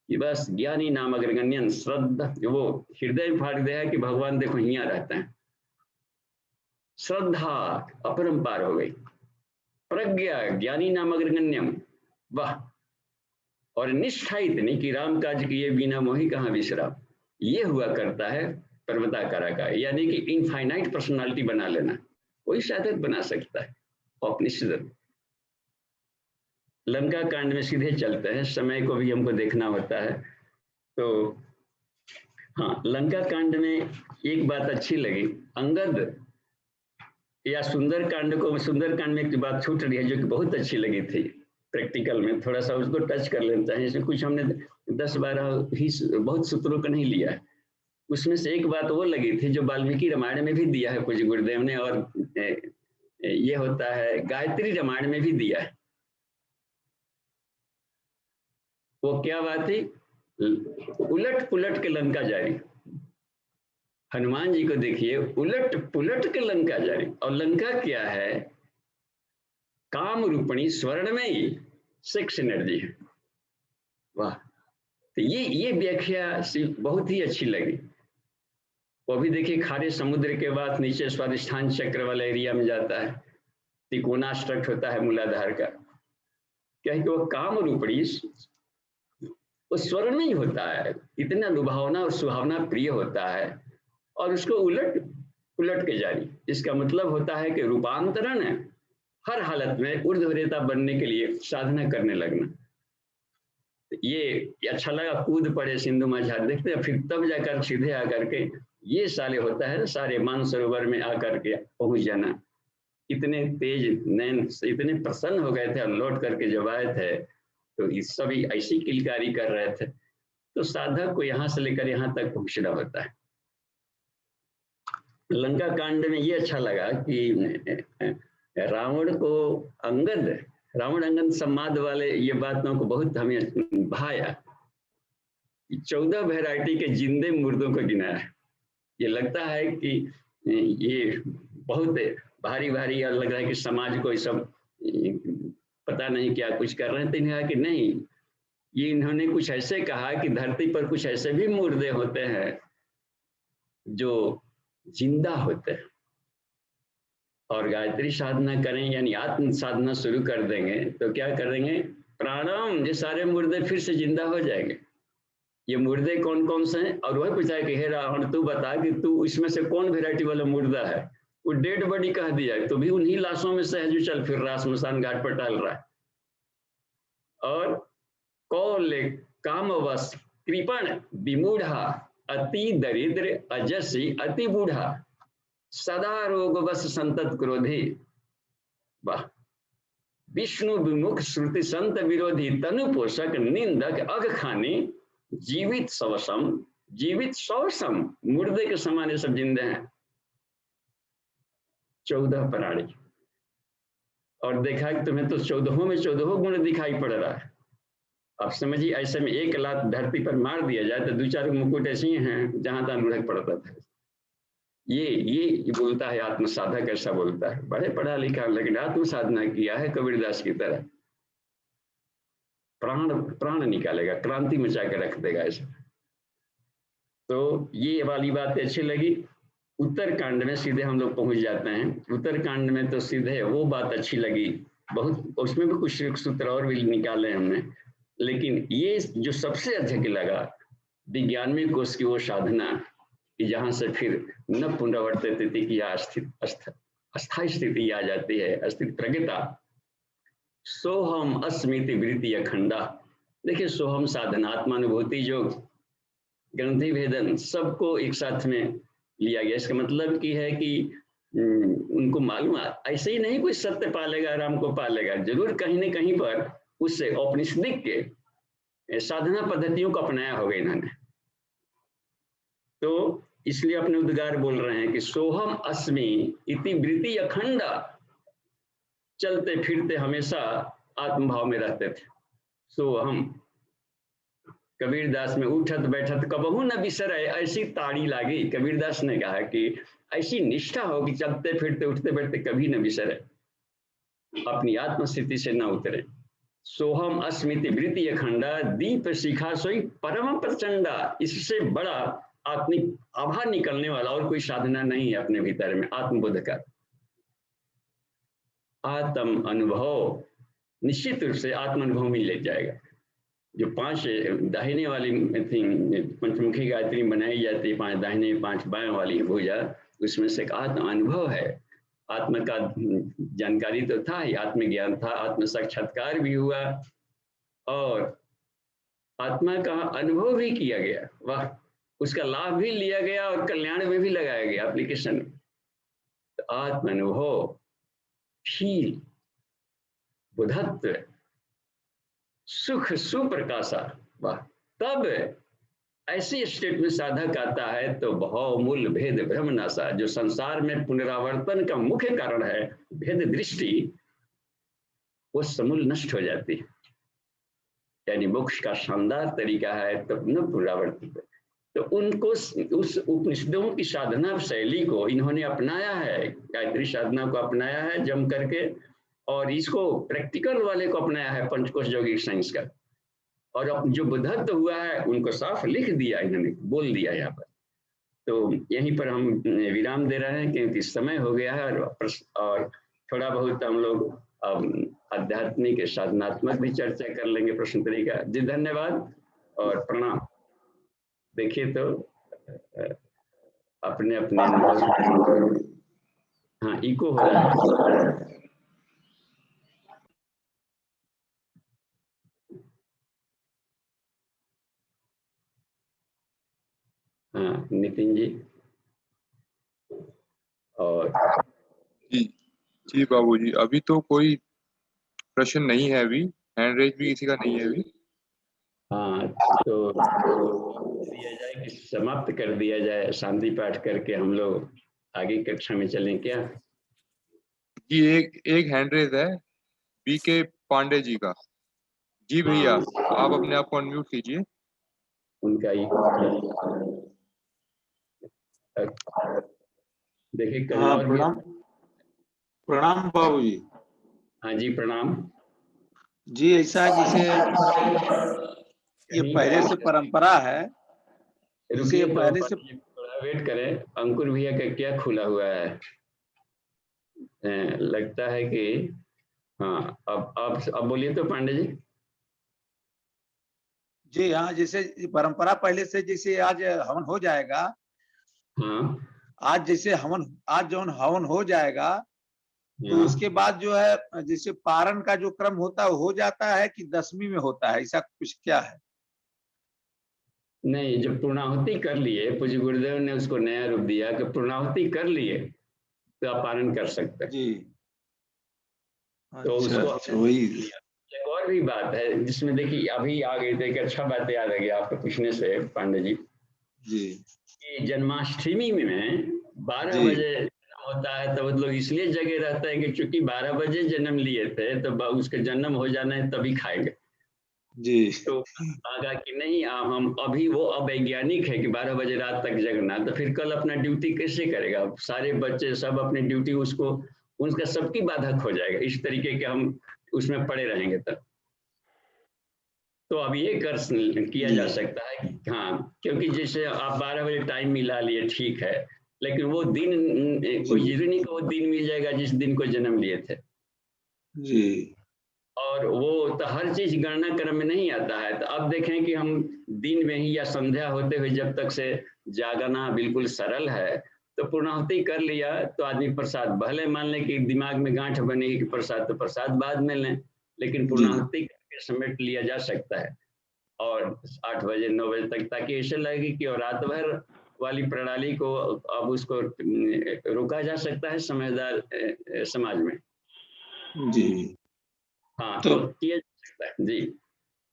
कि बस ज्ञानी नाम अग्रगण्यन श्रद्धा, वो हृदय में फाड़ दिया है कि भगवान देखो यहाँ रहते हैं। श्रद्धा अपरंपार हो गई, प्रज्ञा ज्ञानी नाम अग्रगण्यम, वाह, और निष्ठा इतनी कि राम काज किए बिना मोहि कहाँ विश्राम। ये हुआ करता है पर्वताकारा का, यानी कि इनफाइनाइट पर्सनालिटी बना लेना, कोई शायद बना सकता है उपनिषद। लंका कांड में सीधे चलते हैं, समय को भी हमको देखना होता है। तो हाँ, लंका कांड में एक बात अच्छी लगी, अंगद या सुंदर कांड में एक बात छूट रही है जो कि बहुत अच्छी लगी थी। प्रैक्टिकल में थोड़ा सा उसको टच कर लेते हैं, इसमें कुछ हमने 10-12 ही बहुत सूत्रों का नहीं लिया है। उसमें से एक बात वो लगी थी जो वाल्मीकि रामायण में भी दिया है पूज्य गुरुदेव ने, और ये होता है गायत्री रामायण में भी दिया है। वो क्या बात थी, उलट पुलट के लंका जारी। हनुमान जी को देखिए उलट पुलट के लंका जारी, और लंका क्या है, काम रूपणी स्वर्णमयी सेक्स एनर्जी है। वाह, तो ये व्याख्या बहुत ही अच्छी लगी। वो भी देखिए खारे समुद्र के बाद नीचे स्वादिष्ठान चक्र वाले एरिया में जाता है, तिकोना स्ट्रक्ट होता है मूलाधार का, क्या है कि वो काम रूपणी वो स्वर्ण में ही होता है, इतना लुभावना और सुहावना प्रिय होता है, और उसको उलट पुलट के जारी। इसका मतलब होता है कि रूपांतरण है, हर हालत में ऊर्ध्वरेता बनने के लिए साधना करने लगना। ये अच्छा लगा, कूद पड़े सिंधु माझार, देखते हैं फिर तब जाकर सीधे आकर के ये साले होता है सारे मानसरोवर में आकर के पहुंच जाना। इतने तेज नैन, इतने प्रसन्न हो गए थे, और लौट करके जब आए थे तो इस सभी ऐसी किलकारी कर रहे थे। तो साधक को यहाँ से लेकर यहाँ तक पहुंचना होता है। लंका कांड में ये अच्छा लगा कि रावण अंगद संवाद वाले ये बातों को बहुत हमें भाया। 14 वैरायटी के जिंदे मुर्दों को गिनाया। ये लगता है कि ये बहुत भारी भारी, और लग रहा है कि समाज को सब पता नहीं क्या कुछ कर रहे हैं। तो इन्होंने कहा कि नहीं, ये इन्होंने कुछ ऐसे कहा कि धरती पर कुछ ऐसे भी मुर्दे होते हैं जो जिंदा होते हैं, और गायत्री साधना करें यानी आत्म साधना शुरू कर देंगे तो क्या करेंगे, प्राणम, ये सारे मुर्दे फिर से जिंदा हो जाएंगे। ये मुर्दे कौन कौन से हैं, और वह पूछा कि हे रावण तू बता कि तू इसमें से कौन वैरायटी वाला मुर्दा है। वो डेड बॉडी कह दिया, तो भी उन्हीं लाशों में से है जो चल फिर रहा, स्मशान घाट पर टहल रहा है। और कौल कामवश कृपण विमूढ़ा अति दरिद्र अजसी अति बूढ़ा सदा रोग बस संतत क्रोधी। वाह, विष्णु विमुख श्रुति संत विरोधी तनु पोषक निंदक अग खानी जीवित सवसम, मुर्दे के समान ये सब जिंदे हैं। 14 प्राणी, और देखा कि तुम्हें तो 14 में 14 गुण दिखाई पड़ रहा है। अब समझिए ऐसे में एक लात धरती पर मार दिया जाए तो 2-4 मुकुट ऐसे हैं जहां तहां लुढ़क पड़ता था। ये बोलता है आत्म साधक, ऐसा बोलता है, बड़े पढ़ा लिखा लेकिन आत्म साधना किया है कबीरदास की तरह, प्राण निकालेगा, क्रांति मचा के रख देगा ऐसा। तो ये वाली बात अच्छी लगी। उत्तर कांड में सीधे हम लोग पहुंच जाते हैं। उत्तर कांड में तो सीधे वो बात अच्छी लगी बहुत, उसमें भी कुछ सूत्र और भी निकाले हमने, लेकिन ये जो सबसे अधिक लगा 91वें कोष की वो साधना कि जहां से फिर न पुनरावर्तित स्थिति की अस्थायी स्थिति आ जाती है, अस्तित्व प्रज्ञता। सोहम अस्मिति वृत्ति अखंडा। देखिए सोहम साधना, आत्मानुभूति, जो ग्रंथि भेदन, सबको एक साथ में लिया गया। इसका मतलब की है कि उनको मालूम ऐसे ही नहीं कोई सत्य पालेगा, राम को पालेगा, जरूर कहीं न कहीं पर उससे औपनिषदिक के साधना पद्धतियों को अपनाया होगा इन्होंने। तो इसलिए अपने उद्गार बोल रहे हैं कि सोहम अस्मि इति वृत्ति अखंडा, चलते फिरते हमेशा आत्मभाव में रहते थे। सोहम, कबीरदास में उठत बैठत कबहू न बिसरे ऐसी ताड़ी लागी। कबीरदास ने कहा कि ऐसी निष्ठा हो कि चलते फिरते उठते बैठते कभी न बिसरे, अपनी आत्मस्थिति से न उतरे। सोहम अस्मिति वृत्ति अखंडा, दीप शिखा सोई परम प्रचंडा। इससे बड़ा आत्मिक आभा निकलने वाला और कोई साधना नहीं है अपने भीतर में, आत्मबोध का। आत्म अनुभव निश्चित रूप से आत्म अनुभव में ले जाएगा। जो 5 दाहिने वाली पंचमुखी गायत्री बनाई जाती है, 5 दाहिने 5 बाएं वाली भुजा, उसमें से एक आत्म अनुभव है। आत्म का जानकारी तो था ही, आत्मज्ञान था, आत्म साक्षात्कार भी हुआ और आत्मा का अनुभव भी किया गया। वाह, उसका लाभ भी लिया गया और कल्याण में भी लगाया गया एप्लीकेशन। तो आत्म अनुभव, फील, बुद्धत्व, सुख सुप्रकाशा, वाह। तब ऐसी स्टेट में साधक आता है तो बहुमूल भेद भ्रमनाशा, जो संसार में पुनरावर्तन का मुख्य कारण है भेद दृष्टि, वो समूल नष्ट हो जाती है। यानी मोक्ष का शानदार तरीका है तो न पुनरावर्तित। तो उनको उस उपनिषदों की साधना शैली को इन्होंने अपनाया है, गायत्री साधना को अपनाया है जम करके, और इसको प्रैक्टिकल वाले को अपनाया है पंचकोश यौगिक साइंस का। और अब जो बुद्धत्व हुआ है उनको साफ लिख दिया इन्होंने, बोल दिया यहाँ पर। तो यहीं पर हम विराम दे रहे हैं क्योंकि समय हो गया है और थोड़ा बहुत हम लोग आध्यात्मिक साधनात्मक भी चर्चा कर लेंगे प्रश्न तरीका। जी धन्यवाद और प्रणाम। देखिए तो अपने अपने हाँ इको हो रहा है। हाँ नितिन जी और जी बाबूजी, अभी तो कोई प्रश्न नहीं है, अभी हैंड रेज भी किसी का नहीं है अभी। हाँ तो दिया जाए कि समाप्त कर दिया जाए, शांति पाठ करके हम लोग आगे कक्षा में चलें क्या? जी एक हैंड रेज है बीके पांडे जी का। जी भैया, आप अपने आप को अनम्यूट कीजिए। उनका ही देखिए कहीं और प्रणाम प्रणाम बाबूजी। हाँ जी प्रणाम जी। ऐसा जैसे ये पहले से परंपरा है, रुकिए तो पहले से थोड़ा वेट करें। अंकुर भैया का क्या खुला हुआ है? लगता है कि हाँ अब बोलिए तो पांडे जी। जी हाँ, जैसे परंपरा पहले से, जैसे आज हवन हो जाएगा। हाँ आज जैसे आज जो हवन हो जाएगा तो उसके बाद जो है जैसे पारण का जो क्रम होता है हो जाता है कि 10वीं में होता है, ऐसा कुछ क्या है? नहीं, जब पूर्णाहुति कर लिए, पूज्य गुरुदेव ने उसको नया रूप दिया कि पूर्णाहुति कर लिए तो आप पारण कर सकते हैं। जी तो अच्छा, उसको वही एक और भी बात है जिसमें देखिए अभी आ गई तो एक अच्छा बात याद आ गया आपको पूछने से पांडे जी। कि जन्माष्टमी में 12 बजे होता है तो लोग इसलिए जगे रहते हैं कि चूंकि 12 बजे जन्म लिए थे तो उसके जन्म हो जाना है तभी खाएंगे जी। तो कहा कि नहीं हम अभी वो अवैज्ञानिक है कि 12 बजे रात तक जगना, तो फिर कल अपना ड्यूटी कैसे करेगा? सारे बच्चे सब अपनी ड्यूटी उसको उनका सबकी बाधक हो जाएगा। इस तरीके के हम उसमें पड़े रहेंगे तब। तो अब ये कर किया जा सकता है कि हाँ, क्योंकि जैसे आप 12 बजे टाइम मिला लिए ठीक है, लेकिन वो दिन कोई जरूरी नहीं कि वो दिन मिल जाएगा जिस दिन को जन्म लिए थे। जी और वो तो हर चीज गणना क्रम में नहीं आता है। तो अब देखें कि हम दिन में ही या संध्या होते हुए जब तक से जागना बिल्कुल सरल है, तो पूर्णाहुति कर लिया तो आदमी प्रसाद, भले मान लें कि दिमाग में गांठ बनेगी कि प्रसाद, तो प्रसाद बाद में लें, लेकिन जी पूर्णाहुति करके समेट लिया जा सकता है। और 8 बजे 9 बजे तक, ताकि ऐसे लगे कि और रात भर वाली प्रणाली को अब उसको रोका जा सकता है समझदार समाज में। जी। हाँ, तो तो किया जा सकता है जी।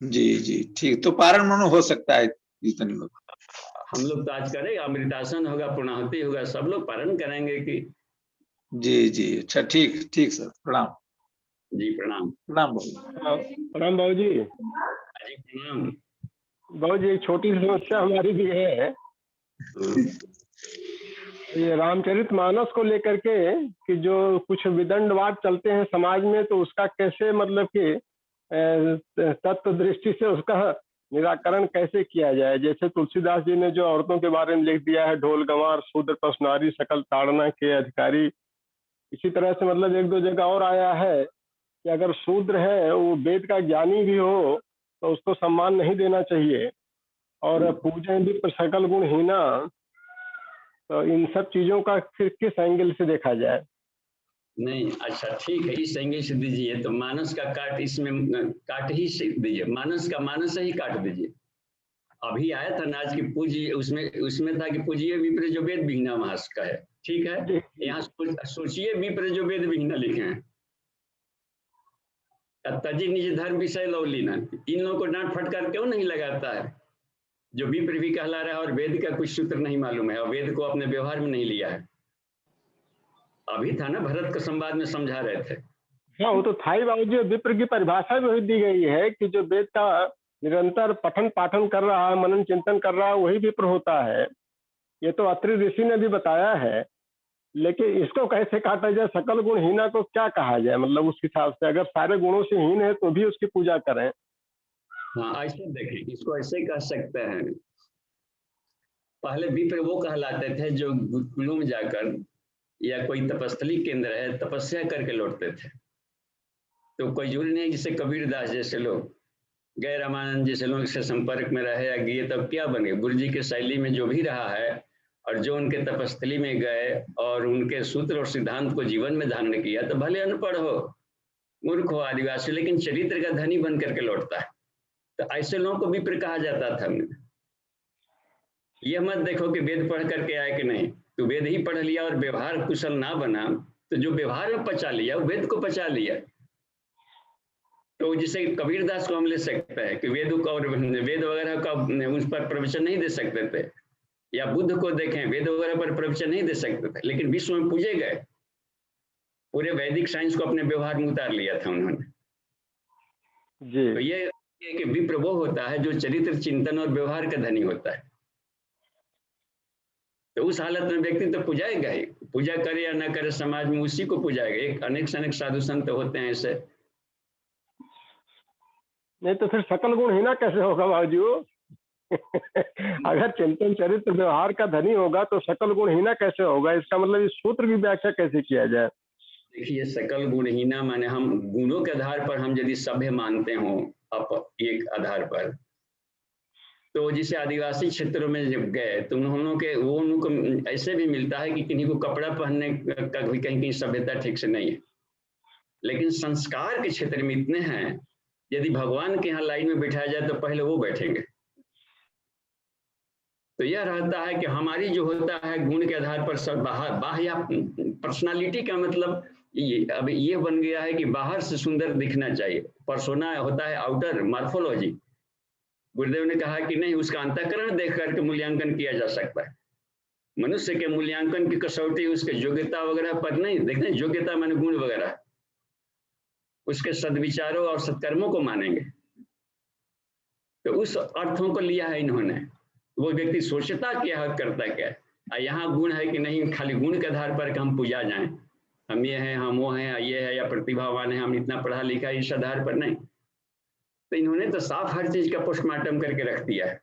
जी जी ठीक, तो पारण मनो हो सकता है जितने लोग। हम लोग तो आज करें, अमृतासन होगा, पूर्णाहुति होगा, सब लोग पारण करेंगे कि। जी जी, अच्छा ठीक ठीक सर, प्रणाम। जी प्रणाम। प्रणाम बाबू। प्रणाम बाबू जी। जी प्रणाम। बाबू जी, एक छोटी सी समस्या हमारी भी है, ये रामचरितमानस को लेकर के कि जो कुछ विदंडवाद चलते हैं समाज में, तो उसका कैसे मतलब कि तत्व दृष्टि से उसका निराकरण कैसे किया जाए। जैसे तुलसीदास जी ने जो औरतों के बारे में लिख दिया है, ढोल गंवार शूद्र पशनारी सकल ताड़ना के अधिकारी, इसी तरह से मतलब एक दो जगह और आया है कि अगर शूद्र है वो वेद का ज्ञानी भी हो तो उसको सम्मान नहीं देना चाहिए, और पूजन भी पर सकल गुण हीना। तो इन सब चीजों का फिर किस एंगल से देखा जाए। नहीं, अच्छा ठीक है, इस एंगल से दीजिए तो मानस का काट इसमें काट ही से दीजिए, मानस का मानस से ही काट दीजिए। अभी आया था ना आज की पूजिए, उसमें उसमें था कि पूजिए विप्र जो वेद विहीना मास का है, ठीक है। जी यहाँ सोचिए विप्र जो वेद विहीना लिखे हैं, तजी निज धर्म विषय लौलीना, इन लोगों को डांट फटकार क्यों नहीं लगाता है। जो विप्र भी कहला रहा है और वेद का कुछ सूत्र नहीं मालूम है और वेद को अपने व्यवहार में नहीं लिया है। अभी था ना, भरत के संवाद में समझा रहे थे। हाँ, वो तो था ही बाबू जी। विप्र की परिभाषा भी वही दी गई है कि जो वेद का निरंतर पठन पाठन कर रहा है, मनन चिंतन कर रहा है, वही विप्र होता है। ये तो अत्रि ऋषि ने भी बताया है। लेकिन इसको कैसे काटा जाए, सकल गुण हीना को क्या कहा जाए, मतलब उस हिसाब से अगर सारे गुणों से हीन है तो भी उसकी पूजा करें। हाँ, ऐसे देखें, इसको ऐसे कह सकते हैं, पहले विप्र वो कहलाते थे जो गुरुकुलों में जाकर या कोई तपस्थली केंद्र है तपस्या करके लौटते थे। तो कोई जरूरी नहीं जैसे कबीरदास जैसे लोग गए, रामानंद जैसे लोग से संपर्क में रहे या गए, तब क्या बने। गुरु जी की शैली में जो भी रहा है और जो उनके तपस्थली में गए और उनके सूत्र और सिद्धांत को जीवन में धारण किया, तो भले अनपढ़ हो, मूर्ख हो, आदिवासी, लेकिन चरित्र का धनी बन करके लौटता है। तो ऐसे लोगों को विप्र कहा जाता था। ये मत देखो कि वेद पढ़ करके आए कि नहीं, तो वेद ही पढ़ लिया और व्यवहार कुशल ना बना, तो जो व्यवहार में पचा लिया वो वेद को पचा लिया। तो जिसे कबीरदास को हम ले सकते हैं कि वेद का और वेद वगैरह का उस पर प्रवचन नहीं दे सकते थे, या बुद्ध को देखें वेद वगैरह पर प्रवचन नहीं दे सकते थे, लेकिन विश्व में पूजे गए, पूरे वैदिक साइंस को अपने व्यवहार में उतार लिया था उन्होंने। जी तो ये कि विप्र वो होता है जो चरित्र चिंतन और व्यवहार का धनी होता है। तो उस हालत में व्यक्ति तो पूजाएगा ही, पूजा करे या ना करे समाज में उसी को पूजाएगा। एक अनेक से अनेक साधु संत होते हैं ऐसे। नहीं तो फिर सकल गुण हीना कैसे होगा बाबू। अगर चिंतन चरित्र व्यवहार का धनी होगा तो सकल गुण हीना कैसे होगा, इसका मतलब इस सूत्र की व्याख्या कैसे किया जाए। देखिए, सकल गुणहीना माने हम गुणों के आधार पर हम यदि सभ्य मानते हो एक आधार पर, तो जिसे आदिवासी क्षेत्रों में जब गए तो उन्होंने के वो उनको ऐसे भी मिलता है कि किन्हीं को कपड़ा पहनने का भी कहीं कहीं सभ्यता ठीक से नहीं है, लेकिन संस्कार के क्षेत्र में इतने हैं, यदि भगवान के यहाँ लाइन में बिठाया जाए तो पहले वो बैठेंगे। तो यह रहता है कि हमारी जो होता है गुण के आधार पर सब बाह्य पर्सनालिटी का मतलब अब ये बन गया है कि बाहर से सुंदर दिखना चाहिए। पर्सोना होता है आउटर मार्फोलॉजी। गुरुदेव ने कहा कि नहीं, उसका अंतःकरण देख करके मूल्यांकन किया जा सकता है। मनुष्य के मूल्यांकन की कसौटी उसके योग्यता वगैरह पर नहीं देखते, योग्यता माने गुण वगैरह, उसके सद्विचारों और सत्कर्मों को मानेंगे। तो उस अर्थों को लिया है इन्होंने। वो व्यक्ति सोचता क्या है, करता क्या है। यहाँ गुण है कि नहीं, खाली गुण के आधार पर हम पूजा जाएं, हम ये हैं, हम वो हैं, ये है, या प्रतिभावान है, हम इतना पढ़ा लिखा, इस आधार पर नहीं। तो इन्होंने तो साफ हर चीज का पोस्टमार्टम करके रख दिया है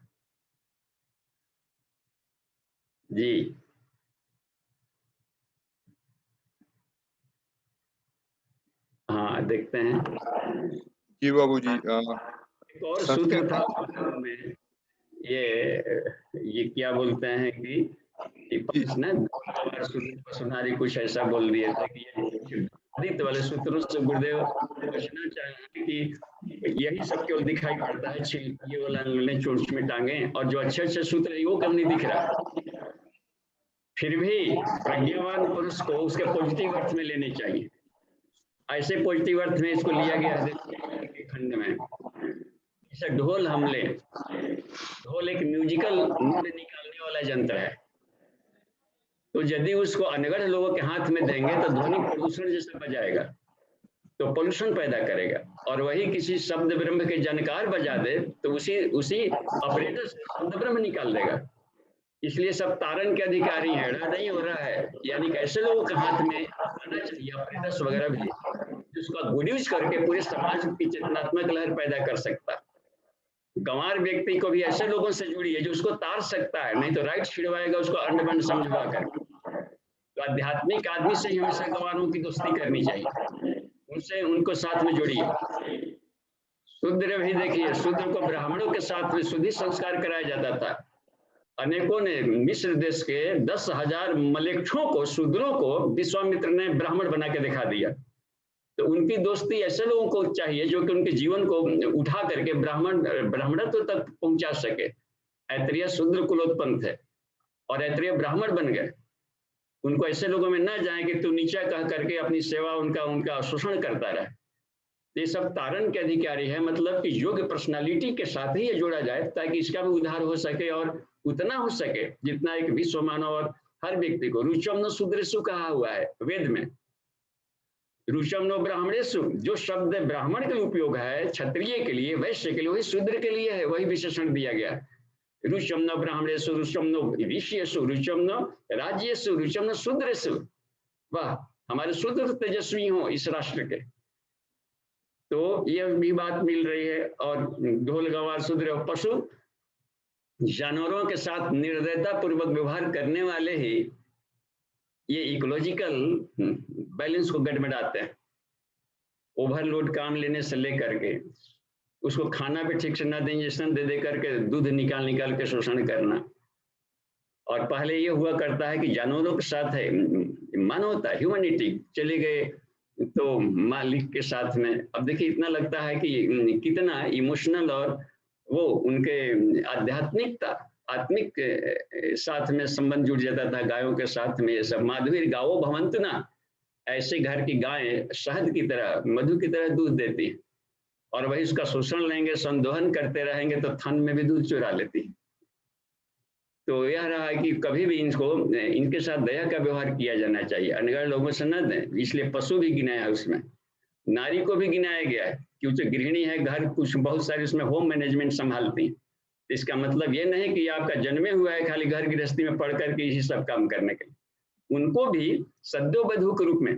जी। हाँ, देखते हैं। जी बाबूजी। एक और सूत्र था में, ये क्या बोलते हैं कि सुनारी कुछ ऐसा बोल दिए थे कि आदित्य वाले सूत्रों से गुरुदेव बचना चाहे कि यही सब केवल दिखाई पड़ता है, ये वाला ने चोंच में टांगे, और जो अच्छे अच्छे सूत्र है वो कम नहीं दिख रहा। फिर भी प्रज्ञावान पुरुष को उसके पॉजिटिव अर्थ में लेने चाहिए। ऐसे पॉजिटिव अर्थ में इसको लिया गया है खंड में। जैसे ढोल हम ले, ढोल एक म्यूजिकल मूड निकालने वाला यंत्र है, तो यदि उसको अनगढ़ लोगों के हाथ में देंगे तो ध्वनि प्रदूषण जैसा बजाएगा, तो पोल्यूशन पैदा करेगा। और वही किसी शब्द ब्रह्म के जानकार बजा दे तो उसी ऑपरेटर से शब्द ब्रह्म निकाल देगा। इसलिए सब तारण के अधिकारी हैं, ऐसा नहीं हो रहा है। यानी कि ऐसे लोगों के हाथ में आना चाहिए ऑपरेटर्स वगैरह भी, जिसका गुड यूज करके पूरे समाज की चेतनात्मक लहर पैदा कर सकता। गंवार व्यक्ति को भी ऐसे लोगों से जुड़िए जो उसको तार सकता है, नहीं तो राइट छिड़वाएगा उसको अंडबंड समझवा कर। तो आध्यात्मिक आदमी से ही हमेशा गंवारों की दोस्ती करनी चाहिए, उनको साथ में जोड़िए। शूद्र भी देखिए, शूद्र को ब्राह्मणों के साथ में शुद्धि संस्कार कराया जाता था। अनेकों ने मिस्र देश के 10,000 मलेच्छों को, शूद्रों को विश्वामित्र ने ब्राह्मण बना के दिखा दिया। तो उनकी दोस्ती ऐसे लोगों को चाहिए जो कि उनके जीवन को उठा करके ब्राह्मणत्व तक पहुंचा सके। ऐत्रेय शूद्र कुलोत्पन्न थे और ऐत्रेय ब्राह्मण बन गए। उनको ऐसे लोगों में न जाए कि तू नीचा कह करके अपनी सेवा उनका शोषण करता रहे। ये सब तारण के अधिकारी है, मतलब कि योग्य पर्सनालिटी के साथ ही ये जोड़ा जाए ताकि इसका भी उद्धार हो सके और उतना हो सके जितना एक विश्व मानव और हर व्यक्ति को। रुचम न शूद्रेषु कहा हुआ है वेद में, रुचम न ब्राह्मणेषु। जो शब्द ब्राह्मण के लिए उपयोग है, क्षत्रिय के लिए, वैश्य के लिए, वही शूद्र के लिए है, वही विशेषण दिया गया है। रुचम न ब्राह्मणेषु, रुचम न ऋषियेषु, रुचम न राज्येषु, रुचम न शूद्रेषु। वाह, हमारे शूद्र तेजस्वी हो इस राष्ट्र के, तो यह भी बात मिल रही है। और ढोल गंवार शूद्र और पशु जानवरों के साथ निर्दयता पूर्वक व्यवहार करने वाले ही ये इकोलॉजिकल बैलेंस को गड़बड़ाते हैं। ओवरलोड काम लेने से लेकर के उसको खाना भी ठीक से ना दें, इंजेक्शन दे करके दूध निकाल के शोषण करना। और पहले ये हुआ करता है कि जानवरों के साथ है मानवता, ह्यूमैनिटी, चले गए तो मालिक के साथ में। अब देखिए इतना लगता है कि कितना इमोशनल और वो उनके आत्मिक साथ में संबंध जुड़ जाता था गायों के साथ में। ये सब माधुरी गावो भवंत ना, ऐसे घर की गायें शहद की तरह, मधु की तरह दूध देती, और वही उसका शोषण लेंगे, संदोहन करते रहेंगे तो थन में भी दूध चुरा लेती। तो यह रहा है कि कभी भी इनके साथ दया का व्यवहार किया जाना चाहिए, अनगढ़ लोगों से न दें। इसलिए पशु भी गिनाया है उसमें, नारी को भी गिनाया गया है क्योंकि गृहिणी है, घर कुछ बहुत सारी उसमें होम मैनेजमेंट संभालती। इसका मतलब ये नहीं कि आपका जन्मे हुआ है खाली घर गृहस्थी में पढ़ करके इसी सब काम करने के लिए। उनको भी सद्योवधू के रूप में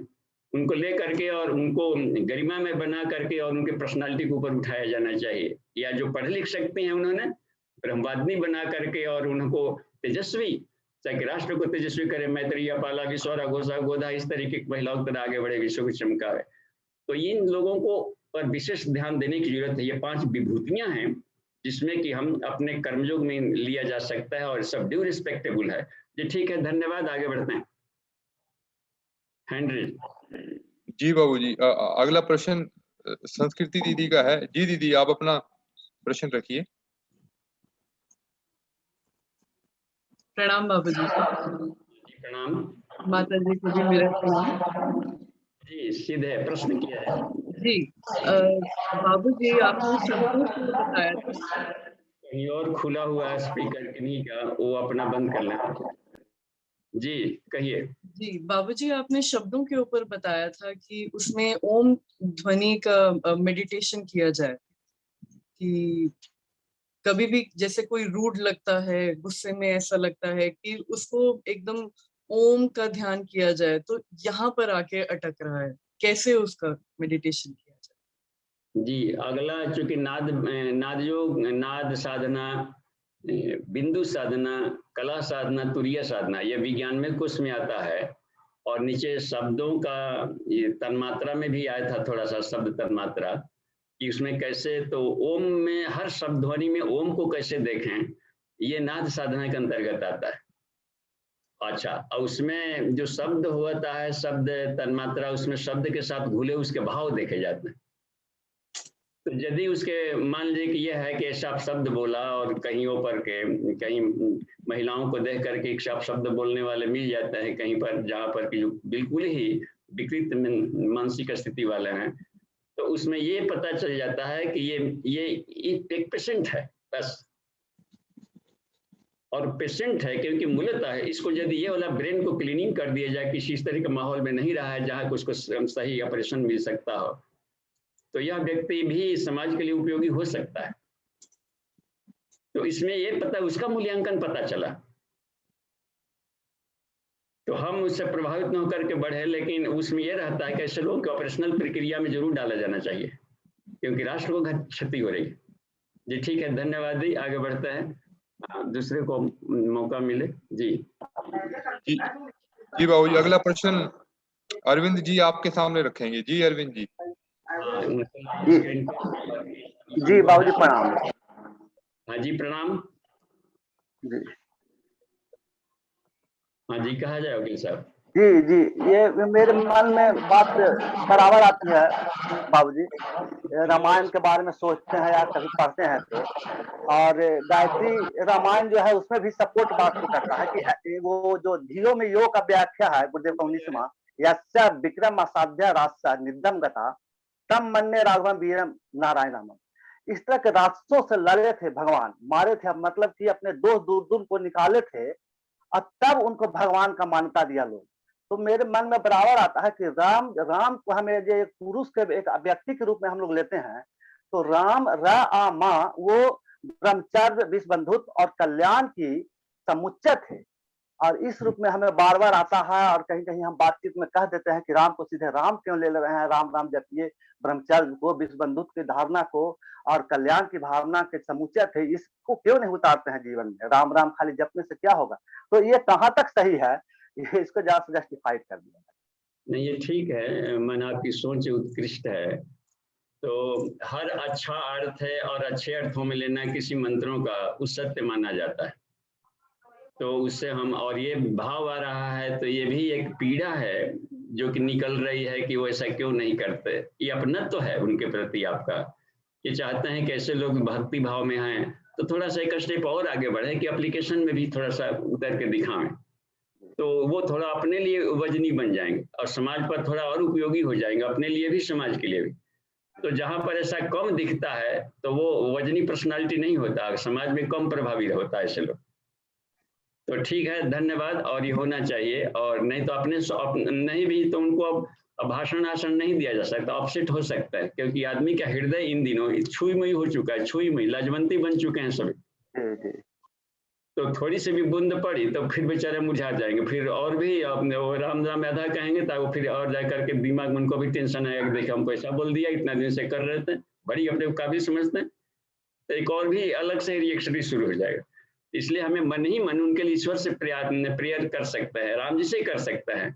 उनको ले करके और उनको गरिमा में बना करके और उनके पर्सनालिटी के ऊपर उठाया जाना चाहिए। या जो पढ़ लिख सकती हैं उन्होंने ब्रह्मवादिनी बना करके और उनको तेजस्वी, चाहे राष्ट्र को तेजस्वी करे, मैत्रेय, पाला, विश्वरा, घोषा, गोधा, इस तरीके की महिलाओं की तरह आगे बढ़े, विश्व को चमकावे। तो इन लोगों को पर विशेष ध्यान देने की जरूरत है। ये 5 विभूतियां हैं जिसमें कि हम अपने कर्मयोग में लिया जा सकता है और सब ड्यू रिस्पेक्टेबल है। जी ठीक है, धन्यवाद, आगे बढ़ते हैं। हेनरी जी बाबूजी, अगला प्रश्न संस्कृति दीदी का है। जी दीदी, आप अपना प्रश्न रखिए। प्रणाम बाबूजी। प्रणाम। माता जी को भी मेरा प्रणाम। जी सीधे प्रश्न किया है। जी बाबूजी, आपने शब्दों को बताया था, कहीं और खुला हुआ है स्पीकर किन्हीं का, वो अपना बंद कर लें। जी कहिए। जी बाबूजी, आपने शब्दों के ऊपर बताया था कि उसमें ओम ध्वनि का मेडिटेशन किया जाए, कि कभी भी जैसे कोई रूड लगता है, गुस्से में ऐसा लगता है कि उसको एकदम ओम का ध्यान किया जाए, तो यहाँ पर आके अटक रहा है, कैसे उसका मेडिटेशन किया जाए? जी अगला, चूंकि नाद योग, नाद साधना, बिंदु साधना, कला साधना, तुरीय साधना, यह विज्ञान में कुछ में आता है और नीचे शब्दों का ये तन्मात्रा में भी आया था थोड़ा सा शब्द तन्मात्रा कि उसमें कैसे, तो ओम में हर शब्द ध्वनि में ओम को कैसे देखें, ये नाद साधना के अंतर्गत आता है। अच्छा, और उसमें जो शब्द होता है, शब्द तन्मात्रा, उसमें शब्द के साथ घुले उसके भाव देखे जाते हैं। तो यदि उसके मान लीजिए कि यह है कि ऐसा शब्द बोला और कहीं ऊपर के कहीं महिलाओं को देख करके एक शब्द बोलने वाले मिल जाते हैं कहीं पर, जहाँ पर कि जो बिल्कुल ही विकृत मानसिक स्थिति वाले हैं, तो उसमें ये पता चल जाता है कि ये एक पेशेंट है बस, और पेशेंट है क्योंकि मूलतः है इसको यदि ये वाला ब्रेन को क्लीनिंग कर दिया जाए, किसी इस तरह के माहौल में नहीं रहा है जहाँ उसको सही ऑपरेशन मिल सकता हो, तो यह व्यक्ति भी समाज के लिए उपयोगी हो सकता है। तो इसमें ये पता, उसका मूल्यांकन पता चला, तो हम उससे प्रभावित न होकर के बढ़े, लेकिन उसमें यह रहता है कि ऐसे लोगों को ऑपरेशनल प्रक्रिया में जरूर डाला जाना चाहिए क्योंकि राष्ट्र को क्षति हो रही है। जी ठीक है, धन्यवाद जी, आगे बढ़ते हैं, दूसरे को मौका मिले। जी जी बाबूजी, अगला प्रश्न अरविंद जी आपके सामने रखेंगे। जी अरविंद जी। जी बाबूजी प्रणाम। हाँ जी प्रणाम जी हाँ जी, कहा जाए वकील साहब। जी जी, ये मेरे मन में बात बराबर आती है बाबूजी, रामायण के बारे में सोचते हैं या कभी पढ़ते हैं तो, और गायत्री रामायण जो है उसमें भी सपोर्ट बात को करता है कि वो जो धियो में योग का व्याख्या है गुरुदेव का 19वां, यस्य विक्रम असाध्य रास्ता निधम गता तम मन्ने राघवम वीरम नारायणम। इस तरह के राक्षसों से लड़े थे भगवान, मारे थे, मतलब कि अपने दोस्त दुर्दुम को निकाले थे और तब उनको भगवान का मान्यता दिया लोग। तो मेरे मन में बराबर आता है कि राम को हमें जो एक पुरुष के एक व्यक्ति के रूप में हम लोग लेते हैं, तो राम वो ब्रह्मचर्य विषबंधुत्व और कल्याण की समुच्चय थे, और इस रूप में हमें बार बार आता है, और कहीं कहीं हम बातचीत में कह देते हैं कि राम को सीधे राम क्यों ले रहे हैं, राम राम जपिए, ब्रह्मचर्य को, विषबंधुत्व की धारणा को और कल्याण की भावना के समुच्चय थे, इसको क्यों नहीं उतारते हैं जीवन में, राम राम खाली जपने से क्या होगा। तो ये कहाँ तक सही है, इसको ज्यादा से जस्टिफाइड कर दिया। नहीं ये ठीक है, मन आपकी सोच उत्कृष्ट है, तो हर अच्छा अर्थ है और अच्छे अर्थों में लेना किसी मंत्रों का उस सत्य माना जाता है, तो उससे हम, और ये भाव आ रहा है तो ये भी एक पीड़ा है जो कि निकल रही है कि वो ऐसा क्यों नहीं करते, ये अपनत्व तो है उनके प्रति आपका, ये चाहते हैं कि ऐसे लोग भक्ति भाव में हैं तो थोड़ा सा एक स्टेप और आगे बढ़े कि एप्लीकेशन में भी थोड़ा सा उतर के दिखाएं, तो वो थोड़ा अपने लिए वजनी बन जाएंगे और समाज पर थोड़ा और उपयोगी हो जाएंगे, अपने लिए भी समाज के लिए भी। तो जहाँ पर ऐसा कम दिखता है तो वो वजनी पर्सनालिटी नहीं होता, समाज में कम प्रभावी होता है ऐसे लोग। तो ठीक है, धन्यवाद, और ये होना चाहिए, और नहीं तो अपने नहीं भी तो उनको अब भाषण आसन नहीं दिया जा सकता, अपसेट हो सकता है, क्योंकि आदमी का हृदय इन दिनों छुईमुई हो चुका है, छुईमुई लाजवंती बन चुके हैं सभी। तो थोड़ी सी भी बूंद पड़ी तो फिर बेचारे मुरझा जाएंगे, फिर और भी राम राम आधा कहेंगे तो फिर और जा करके दिमाग में उनको भी टेंशन आएगा, देखिए हमको ऐसा बोल दिया, इतना दिन से कर रहे थे, बड़ी अपने काबिल समझते हैं, तो एक और भी अलग से रिएक्शन शुरू हो जाएगा। इसलिए हमें मन ही मन उनके लिए ईश्वर से प्रेयर कर सकते हैं, राम जी से कर सकते हैं।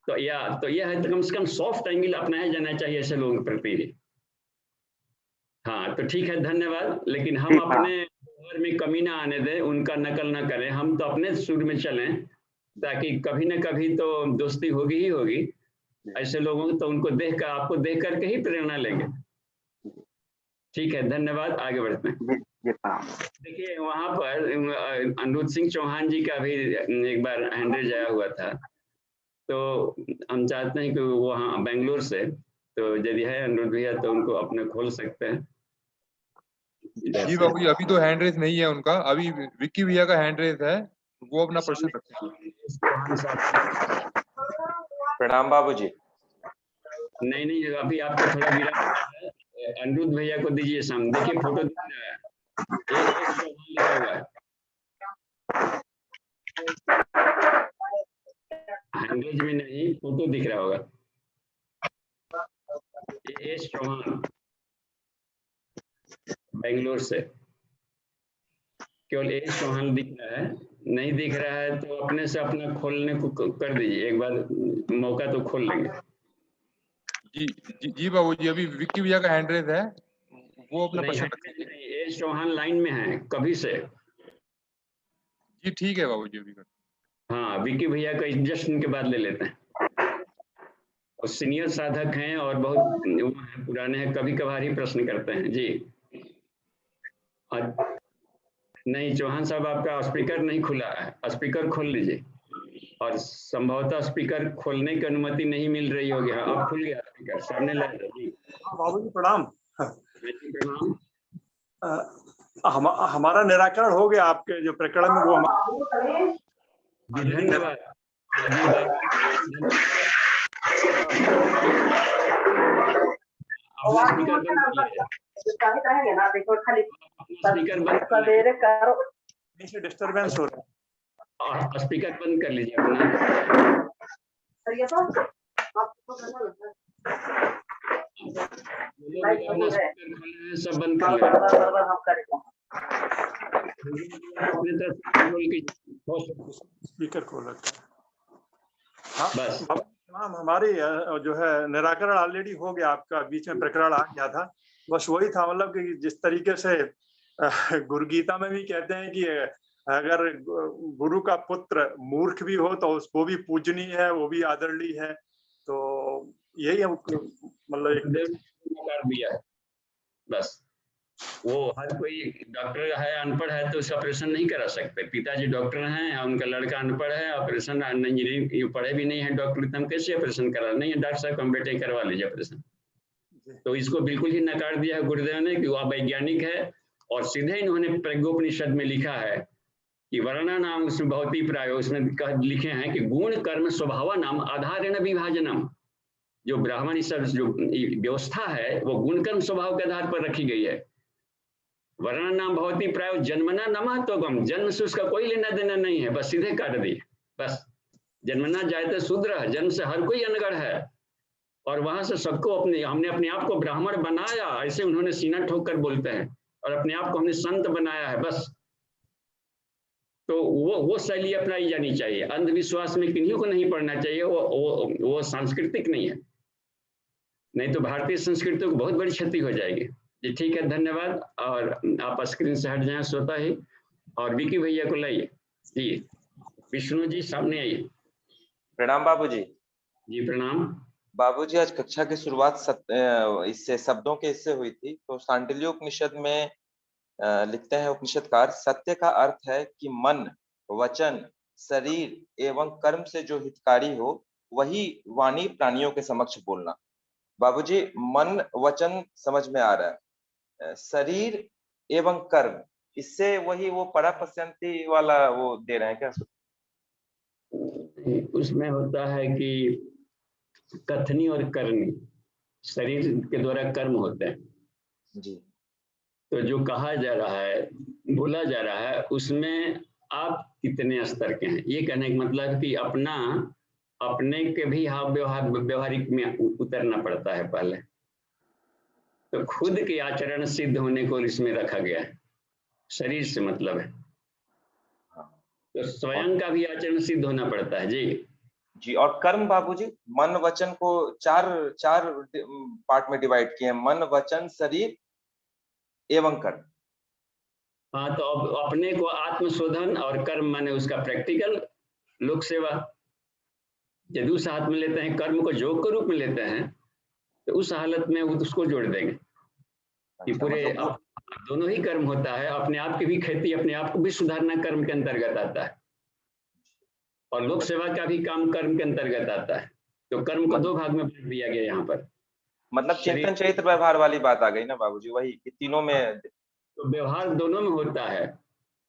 तो यह है तो कम से कम सॉफ्ट एंगल अपनाया जाना चाहिए ऐसे लोगों के प्रति भी। हाँ तो ठीक है, धन्यवाद, लेकिन हम अपने घर में कमी ना आने दें, उनका नकल ना करें, हम तो अपने सुर में चलें, ताकि कभी न कभी तो दोस्ती होगी ही होगी ऐसे लोगों को, तो उनको देख कर, आपको देख करके ही प्रेरणा लेंगे। ठीक है, धन्यवाद, आगे बढ़ते हैं। देखिए वहां पर अनिरुद्ध सिंह चौहान जी का भी एक बार हैंड रेज आया हुआ था, तो हम चाहते हैं कि वो वहाँ बेंगलोर से, तो यदि है अनिरुद्ध भैया तो उनको अपने खोल सकते हैं। जी बाबूजी, अभी तो हैंड रेज नहीं है उनका, अभी विक्की भैया का हैंड रेज है, वो अपना प्रश्न रखेंगे। प्रणाम बाबूजी। नहीं अभी आपको थोड़ा विराम है, अनिरुद्ध भैया को दीजिए सामने, देखिए फोटो दिख रहा है, लिखा हुआ है, हैंडरेज में नहीं, फोटो दिख रहा होगा, एस चौहान बेंगलोर से। केवल एस चौहान दिख रहा है, नहीं दिख रहा है तो अपने से अपना खोलने को कर दीजिए, एक बार मौका तो खोल लेंगे। जी बाबूजी, अभी विक्की भैया का हैंड रेज है, वो अपना नहीं, प्रश्न नहीं, एस चौहान लाइन में है कभी से। जी ठीक है बाबूजी, अभी कर। हाँ, विक्की भैया का जस्ट इनके बाद ले लेते हैं, और सीनियर साधक हैं और बहुत पुराने हैं, कभी कभार ही प्रश्न करते हैं जी। नहीं चौहान साहब, आपका स्पीकर नहीं खुला है, स्पीकर खोल लीजिए, और संभवतः स्पीकर खोलने की अनुमति नहीं मिल रही होगी। हाँ, अब खुल गया स्पीकर, सामने ला जी। बाबू जी प्रणाम। प्रणाम। हमारा निराकरण हो गया, आपके जो प्रकरण में वो धन्यवाद। स्पीकर डिस्टर्बेंस हो रहा है, स्पीकर बंद कर लीजिए अपना। सब बंद कर स्पीकर खोल रखा। बस हमारी जो है निराकरण ऑलरेडी हो गया, आपका बीच में प्रकरण आ गया था, बस वही था, मतलब कि जिस तरीके से गुरु गीता में भी कहते हैं कि अगर गुरु का पुत्र मूर्ख भी हो तो उसको भी पूजनीय है, वो भी आदरणीय है। तो यही मतलब एक दिया है बस। वो हर कोई डॉक्टर है, अनपढ़ है तो उसे ऑपरेशन नहीं करा सकते। पिताजी डॉक्टर हैं, उनका लड़का अनपढ़ है, ऑपरेशन इंजीनियरिंग पढ़े भी नहीं है डॉक्टर, हम कैसे ऑपरेशन करा? नहीं है डॉक्टर साहब, हम बेटे करवा लीजिए ऑपरेशन। तो इसको बिल्कुल ही नकार दिया है गुरुदेव ने कि वह वैज्ञानिक है, और सीधे इन्होंने प्रज्ञोपनिषद में लिखा है कि वर्णा नाम उसमें बहुत ही प्राय, उसमें लिखे हैं कि गुण कर्म स्वभाव नाम आधारेण विभाजनम। जो ब्राह्मण सब जो व्यवस्था है वो गुण कर्म स्वभाव के आधार पर रखी गई है। वर्ण नाम बहुत ही प्राय जन्मना नमा तो गम, जन्म से उसका कोई लेना देना नहीं है, बस सीधे काट दिए। बस जन्मना जायते शूद्र, जन्म से हर कोई अनगढ़ है, और वहां से सबको हमने अपने आप को ब्राह्मण बनाया, ऐसे उन्होंने सीना ठोक कर बोलते हैं, और अपने आप को हमने संत बनाया है बस। तो वो शैली अपनाई जानी चाहिए। अंधविश्वास में किन्हीं को नहीं पढ़ना चाहिए, वो सांस्कृतिक नहीं है, नहीं तो भारतीय संस्कृति को बहुत बड़ी क्षति हो जाएगी जी। ठीक है, धन्यवाद। और आप स्क्रीन से हट जाएं स्वतः ही, और विकी भैया को लाइए जी। विष्णु जी सामने आइए। प्रणाम बाबूजी। जी प्रणाम बाबूजी। आज कक्षा की शुरुआत इससे शब्दों के इससे हुई थी, तो सांडिल्य उपनिषद में लिखते हैं उपनिषदकार, सत्य का अर्थ है कि मन, वचन, शरीर एवं कर्म से जो हितकारी हो वही वाणी प्राणियों के समक्ष बोलना। बाबूजी, मन वचन समझ में आ रहा है, शरीर एवं कर्म, इससे वही वो परापश्यंती वाला वो दे रहे हैं क्या? उसमें होता है कि कथनी और करनी, शरीर के द्वारा कर्म होते हैं जी। तो जो कहा जा रहा है, बोला जा रहा है, उसमें आप कितने स्तर के हैं, ये कहने का मतलब कि अपने के भी हाव व्यवहारिक में उतरना पड़ता है पहले। तो खुद के आचरण सिद्ध होने को इसमें रखा गया है, शरीर से मतलब है, तो स्वयं का भी आचरण सिद्ध होना पड़ता है जी। जी, और कर्म बाबूजी, मन वचन को चार पार्ट में डिवाइड किए हैं, मन वचन शरीर एवं कर्म। हाँ, तो अब अपने को आत्मशोधन, और कर्म माने उसका प्रैक्टिकल लोक सेवा। यदि उस हाथ में लेते हैं, कर्म को योग के रूप में लेते हैं, तो उस हालत में उसको जोड़ देंगे कि पूरे दोनों ही कर्म होता है। अपने आप की भी खेती, अपने आप को भी सुधारना कर्म के अंतर्गत आता है, और लोक सेवा का भी काम कर्म के अंतर्गत आता है। तो कर्म को दो भाग में बांट दिया गया यहाँ पर। मतलब चेतन चरित्र व्यवहार वाली बात आ गई ना बाबूजी, वही कि तीनों में तो व्यवहार दोनों में होता है।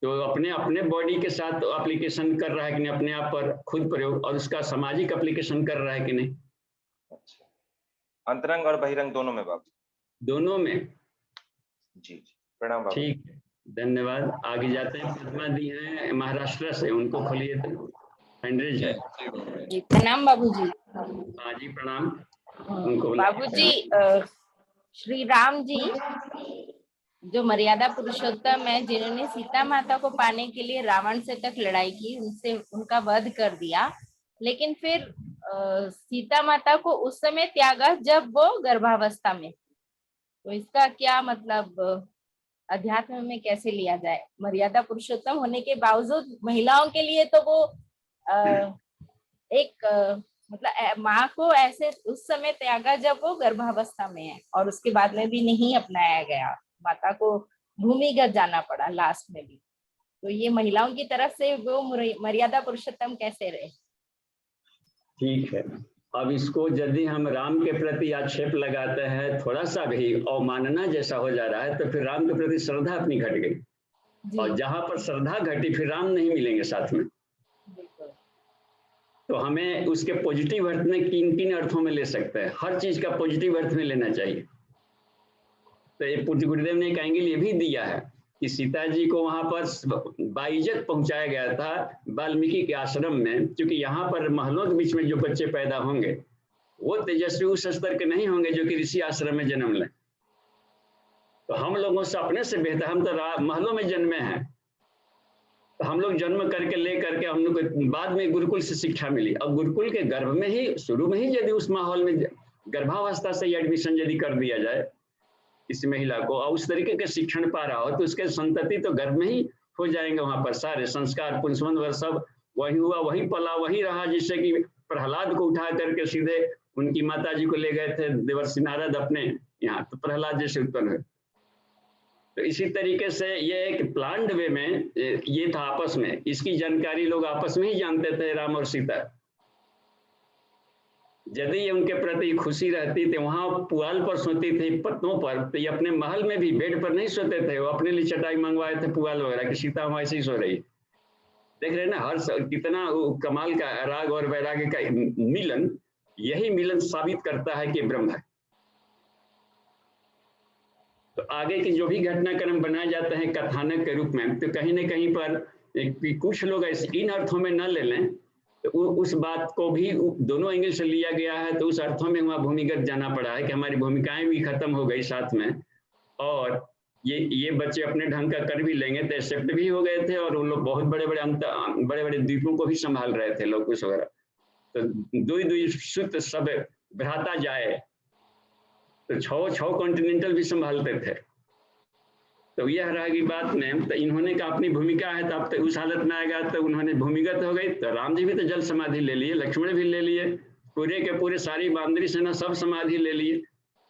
तो अपने अपने बॉडी के साथ एप्लीकेशन कर रहा है कि नहीं, अपने आप पर खुद प्रयोग, और उसका सामाजिक एप्लीकेशन कर रहा है कि नहीं। अच्छा, अंतरंग और बहिरंग दोनों में बाबू? दोनों में। जी जी, प्रणाम बाबू। ठीक है, धन्यवाद। आगे जाते हैं। पद्मा दी हैं महाराष्ट्र से, उनको खोलिए तो हैंडरेज है। जी प्रणाम बाबूजी। हाँ जी प्रणाम। उनको बाबूजी, श्री राम जी जो मर्यादा पुरुषोत्तम है, जिन्होंने सीता माता को पाने के लिए रावण से तक लड़ाई की, उनसे उनका वध कर दिया, लेकिन फिर सीता माता को उस समय त्यागा जब वो गर्भावस्था में। तो इसका क्या मतलब अध्यात्म में कैसे लिया जाए? मर्यादा पुरुषोत्तम होने के बावजूद महिलाओं के लिए तो वो मतलब माँ को ऐसे उस समय त्यागा जब वो गर्भावस्था में है, और उसके बाद में भी नहीं अपनाया गया, माता को भूमिगत जाना पड़ा लास्ट में भी। तो ये महिलाओं की तरफ से वो मर्यादा पुरुषोत्तम कैसे रहे? ठीक है, अब इसको यदि हम राम के प्रति आक्षेप लगाते हैं थोड़ा सा भी अवमानना जैसा हो जा रहा है, तो फिर राम के प्रति श्रद्धा अपनी घट गई, और जहां पर श्रद्धा घटी फिर राम नहीं मिलेंगे साथ में। तो हमें उसके पॉजिटिव अर्थ में किन किन अर्थों में ले सकते हैं, हर चीज का पॉजिटिव अर्थ में लेना चाहिए। तो ये पूज्य गुरुदेव ने एक एंगल ये भी दिया है कि सीता जी को वहां पर बाइज्जत पहुंचाया गया था वाल्मीकि के आश्रम में, क्योंकि यहाँ पर महलों के बीच में जो बच्चे पैदा होंगे वो तेजस्वी उस स्तर के नहीं होंगे जो कि ऋषि आश्रम में जन्म लें। तो हम लोगों से अपने से बेहतर, हम तो महलों में जन्मे हैं, तो हम लोग जन्म करके ले करके हम लोग को बाद में गुरुकुल से शिक्षा मिली, और गुरुकुल के गर्भ में ही शुरू में ही यदि उस माहौल में गर्भावस्था से एडमिशन यदि कर दिया जाए इस महिला को, और उस तरीके के शिक्षण पा रहा हो, तो उसके संतति तो गर्भ में ही हो जाएंगे। वहां पर सारे संस्कार पुंसवन वर सब वही हुआ, वही पला, वही रहा, जिससे कि प्रहलाद को उठा करके सीधे उनकी माता जी को ले गए थे देवर्षि नारद अपने यहाँ, तो प्रहलाद जैसे उत्पन्न हुए। तो इसी तरीके से ये एक प्लान्ड वे में ये था आपस में, इसकी जानकारी लोग आपस में ही जानते थे राम और सीता। यदि ये उनके प्रति खुशी रहती तो वहां पुआल पर सोती थी पत्तों पर, तो ये अपने महल में भी बेड पर नहीं सोते थे, वो अपने लिए चटाई मंगवाए थे पुआल वगैरह की, सीता वहां ऐसे ही सो रही। देख रहे हैं ना, हर कितना कमाल का राग और वैराग्य का मिलन, यही मिलन साबित करता है कि ब्रह्म है। तो आगे की जो भी घटनाक्रम बनाए जाते हैं कथानक के रूप में, तो कहीं न कहीं पर कुछ लोग इन अर्थों में न ले लें, तो उस बात को भी दोनों एंगल से लिया गया है, तो उस अर्थों में वहाँ भूमिगत जाना पड़ा है कि हमारी भूमिकाएं भी खत्म हो गई साथ में, और ये बच्चे अपने ढंग का कर भी लेंगे, तो एक्सेप्ट भी हो गए थे, और उन लोग बहुत बड़े बड़े द्वीपों को भी संभाल रहे थे लोग कुछ वगैरह। तो दुई सुत सब भ्राता जाए, तो छह कॉन्टिनेंटल भी संभालते थे। तो यह रहा की बात में, तो इन्होंने कहा अपनी भूमिका है, तो अब तो उस हालत में आएगा तो उन्होंने भूमिगत हो गई। तो राम जी भी तो जल समाधि ले लिए, लक्ष्मण भी ले लिए, पूरे के पूरे सारी बांदरी सेना सब समाधि ले लिए।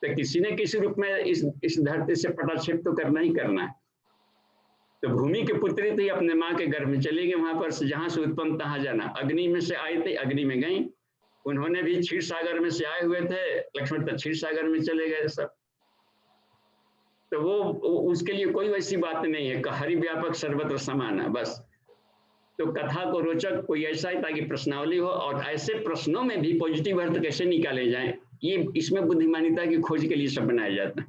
तो किसी न किसी रूप में इस धरती से पटाक्षेप तो करना ही करना है। तो भूमि के पुत्री थी, अपने माँ के गर्भ में चली गई, वहां पर जहां से उत्पन्न तहां जाना। अग्नि में से आए थे, अग्नि में गई, उन्होंने भी क्षीर सागर में से आए हुए थे, लक्ष्मण तो क्षीर सागर में चले गए सब। तो वो उसके लिए कोई वैसी बात नहीं है, हरि व्यापक सर्वत्र समान है बस। तो कथा को रोचक कोई ऐसा है ताकि प्रश्नावली हो, और ऐसे प्रश्नों में भी पॉजिटिव अर्थ कैसे निकाले जाएं, ये इसमें बुद्धिमानिता की खोज के लिए सब बनाया जाता है।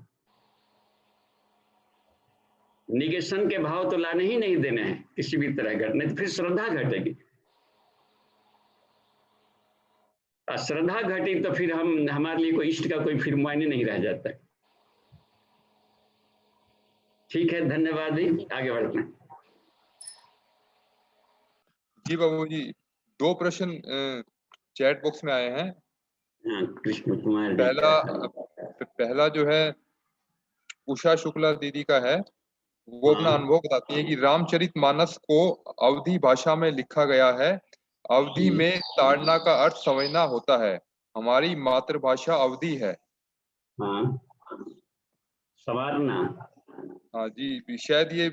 निगेशन के भाव तो लाने ही नहीं देने हैं किसी भी तरह घटने, तो फिर श्रद्धा घटेगी। श्रद्धा घटी तो फिर हमारे लिए कोई इष्ट का कोई फिर मायने नहीं रह जाता। ठीक है, धन्यवाद जी, आगे बढ़ते हैं। जी बाबू जी, 2 प्रश्न चैट बॉक्स में आए हैं। कृष्ण कुमार पहला जो है उषा शुक्ला दीदी का है, वो अपना अनुभव बताती है कि रामचरितमानस को अवधी भाषा में लिखा गया है, अवधी में ताड़ना का अर्थ समझना होता है, हमारी मातृभाषा अवधी है। हाँ, सवारना। हाँ जी, शायद ये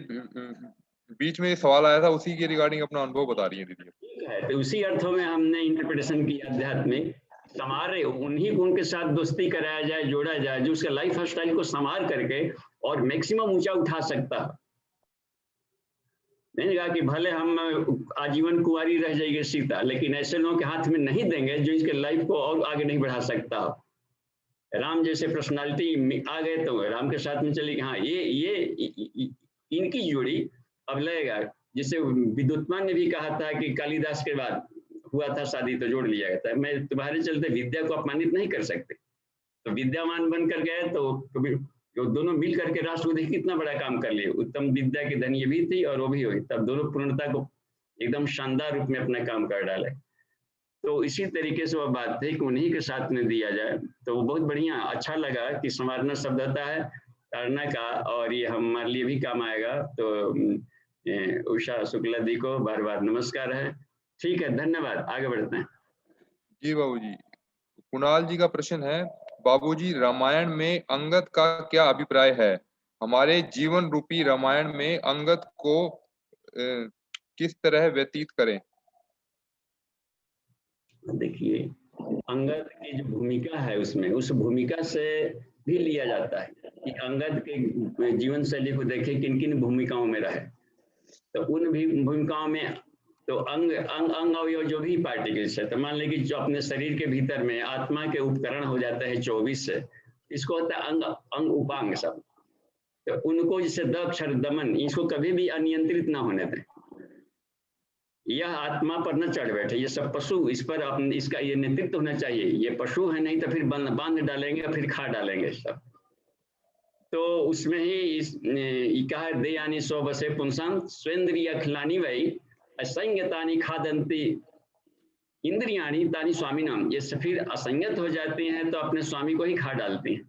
बीच में सवाल आया था, उसी के रिगार्डिंग अपना अनुभव बता रही है दीदी। ठीक है, तो उसी अर्थों में हमने इंटरप्रिटेशन किया आध्यात्मिक, समारे उन्हीं को उनके साथ दोस्ती कराया जाए, जोड़ा जाए, जो उसके लाइफ स्टाइल को संवार करके और मैक्सिमम ऊंचा उठा सकता है। नहीं कहा कि भले हम आजीवन कुंवारी रह जाएगी सीता, लेकिन ऐसे लोगों के हाथ में नहीं देंगे जो इसके लाइफ को और आगे नहीं बढ़ा सकता। राम जैसे पर्सनालिटी आ गए तो राम के साथ में चली। हाँ, ये इनकी जोड़ी अब लगेगा, जिसे विद्युत्मान ने भी कहा था कि कालिदास के बाद हुआ था शादी तो जोड़ लिया गया था। मैं तुम्हारे चलते विद्या को अपमानित नहीं कर सकते, तो विद्यामान बनकर गए तो वो दोनों मिल करके राष्ट्र को देखिए कितना बड़ा काम कर लिए। उत्तम विद्या की धनी ये भी थी और वो भी हुई, तब दोनों पूर्णता को एकदम शानदार रूप में अपना काम कर डाले। तो इसी तरीके से वह बात थी कि उन्हीं के साथ में दिया जाए, तो वो बहुत बढ़िया अच्छा लगा कि संवारना शब्द होता है ताड़ना का, और ये हमारे लिए भी काम आएगा। तो उषा शुक्ला दी को बार बार नमस्कार है। ठीक है, धन्यवाद, आगे बढ़ते हैं। जी बाबूजी, कुणाल जी का प्रश्न है, बाबूजी रामायण में अंगद का क्या अभिप्राय है? हमारे जीवन रूपी रामायण में अंगद को किस तरह व्यतीत करें? देखिए, अंगद की जो भूमिका है उसमें, उस भूमिका से भी लिया जाता है कि अंगद के जीवन शैली को देखें किन किन भूमिकाओं में रहे। तो उन भी भूमिकाओं में तो अंग अवयव जो भी पार्टिकल्स है, तो मान लीजिए जो अपने शरीर के भीतर में आत्मा के उपकरण हो जाते हैं 24 से, इसको होता है अंग उपांग सब। तो उनको जैसे द अक्षर दमन, इसको कभी भी अनियंत्रित ना होने दें। यह आत्मा पर न चढ़ बैठे, ये सब पशु इस पर इसका ये नेतृत्व होना चाहिए। ये पशु है, नहीं तो फिर बांध डालेंगे, फिर खा डालेंगे सब। तो उसमें ही कहा दे यानी सौ बसे पुंसान स्वेन्द्रिय खिलानी वही असंगतानी खादंती इंद्रियाणी तानी स्वामी नाम। ये फिर असंगत हो जाती हैं तो अपने स्वामी को ही खा डालती हैं।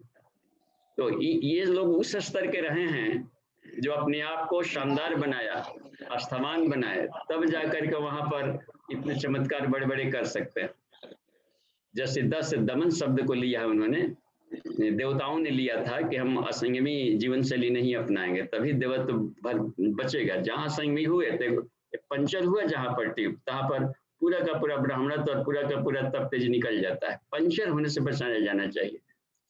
तो ये लोग उस स्तर के रहे हैं जो अपने आप को शानदार बनाया, अस्थमान बनाए, तब जाकर के वहां पर इतने चमत्कार बड़े बड़े कर सकते हैं। जैसे 10 दमन शब्द को लिया है उन्होंने, देवताओं ने लिया था कि हम असंयमी जीवन शैली नहीं अपनाएंगे तभी देवत्व भर बचेगा। जहां संयमी हुए तो पंचर हुआ, जहां पर टिप तहां पर पूरा का पूरा ब्राह्मणत्व और पूरा का पूरा तप तेज निकल जाता है। पंचर होने से बचाया जाना चाहिए।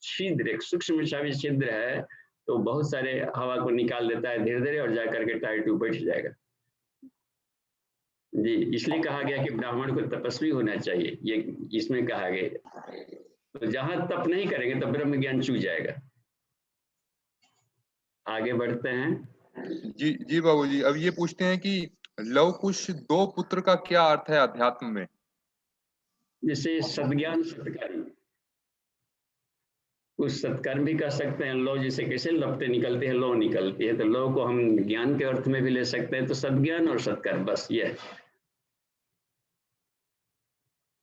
छिद्र, एक सूक्ष्म सा भी छिद्र है तो बहुत सारे हवा को निकाल देता है धीरे धीरे, और जाकर के टायर ट्यूब बैठ जाएगा। जी, इसलिए कहा गया कि ब्राह्मण को तपस्वी होना चाहिए, ये इसमें कहा गया। तो जहां तप नहीं करेंगे तो ब्रह्म ज्ञान चूक जाएगा। आगे बढ़ते हैं। जी बाबूजी, अब ये पूछते हैं कि लव कुश 2 पुत्र का क्या अर्थ है अध्यात्म में? जैसे सद्ज्ञान सत्कर्म, कुछ सत्कर्म भी कर सकते हैं। लौ जैसे कैसे लपटे निकलती है, लौ निकलती है, तो लौ को हम ज्ञान के अर्थ में भी ले सकते हैं। तो सद्ज्ञान और सत्कर्म, बस ये।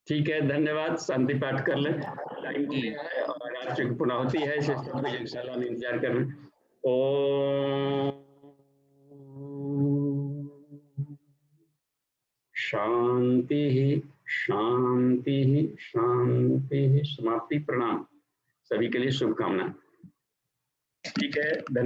ठीक है, धन्यवाद। शांति पाठ कर ले, टाइम हो गया है और आज पुनाहुति है, इसे सब यज्ञशाला में इंतजार कर रहे हैं। ओम शांति शांति शांति। समाप्ति। प्रणाम। सभी के लिए शुभकामना। ठीक है, धन्यवाद।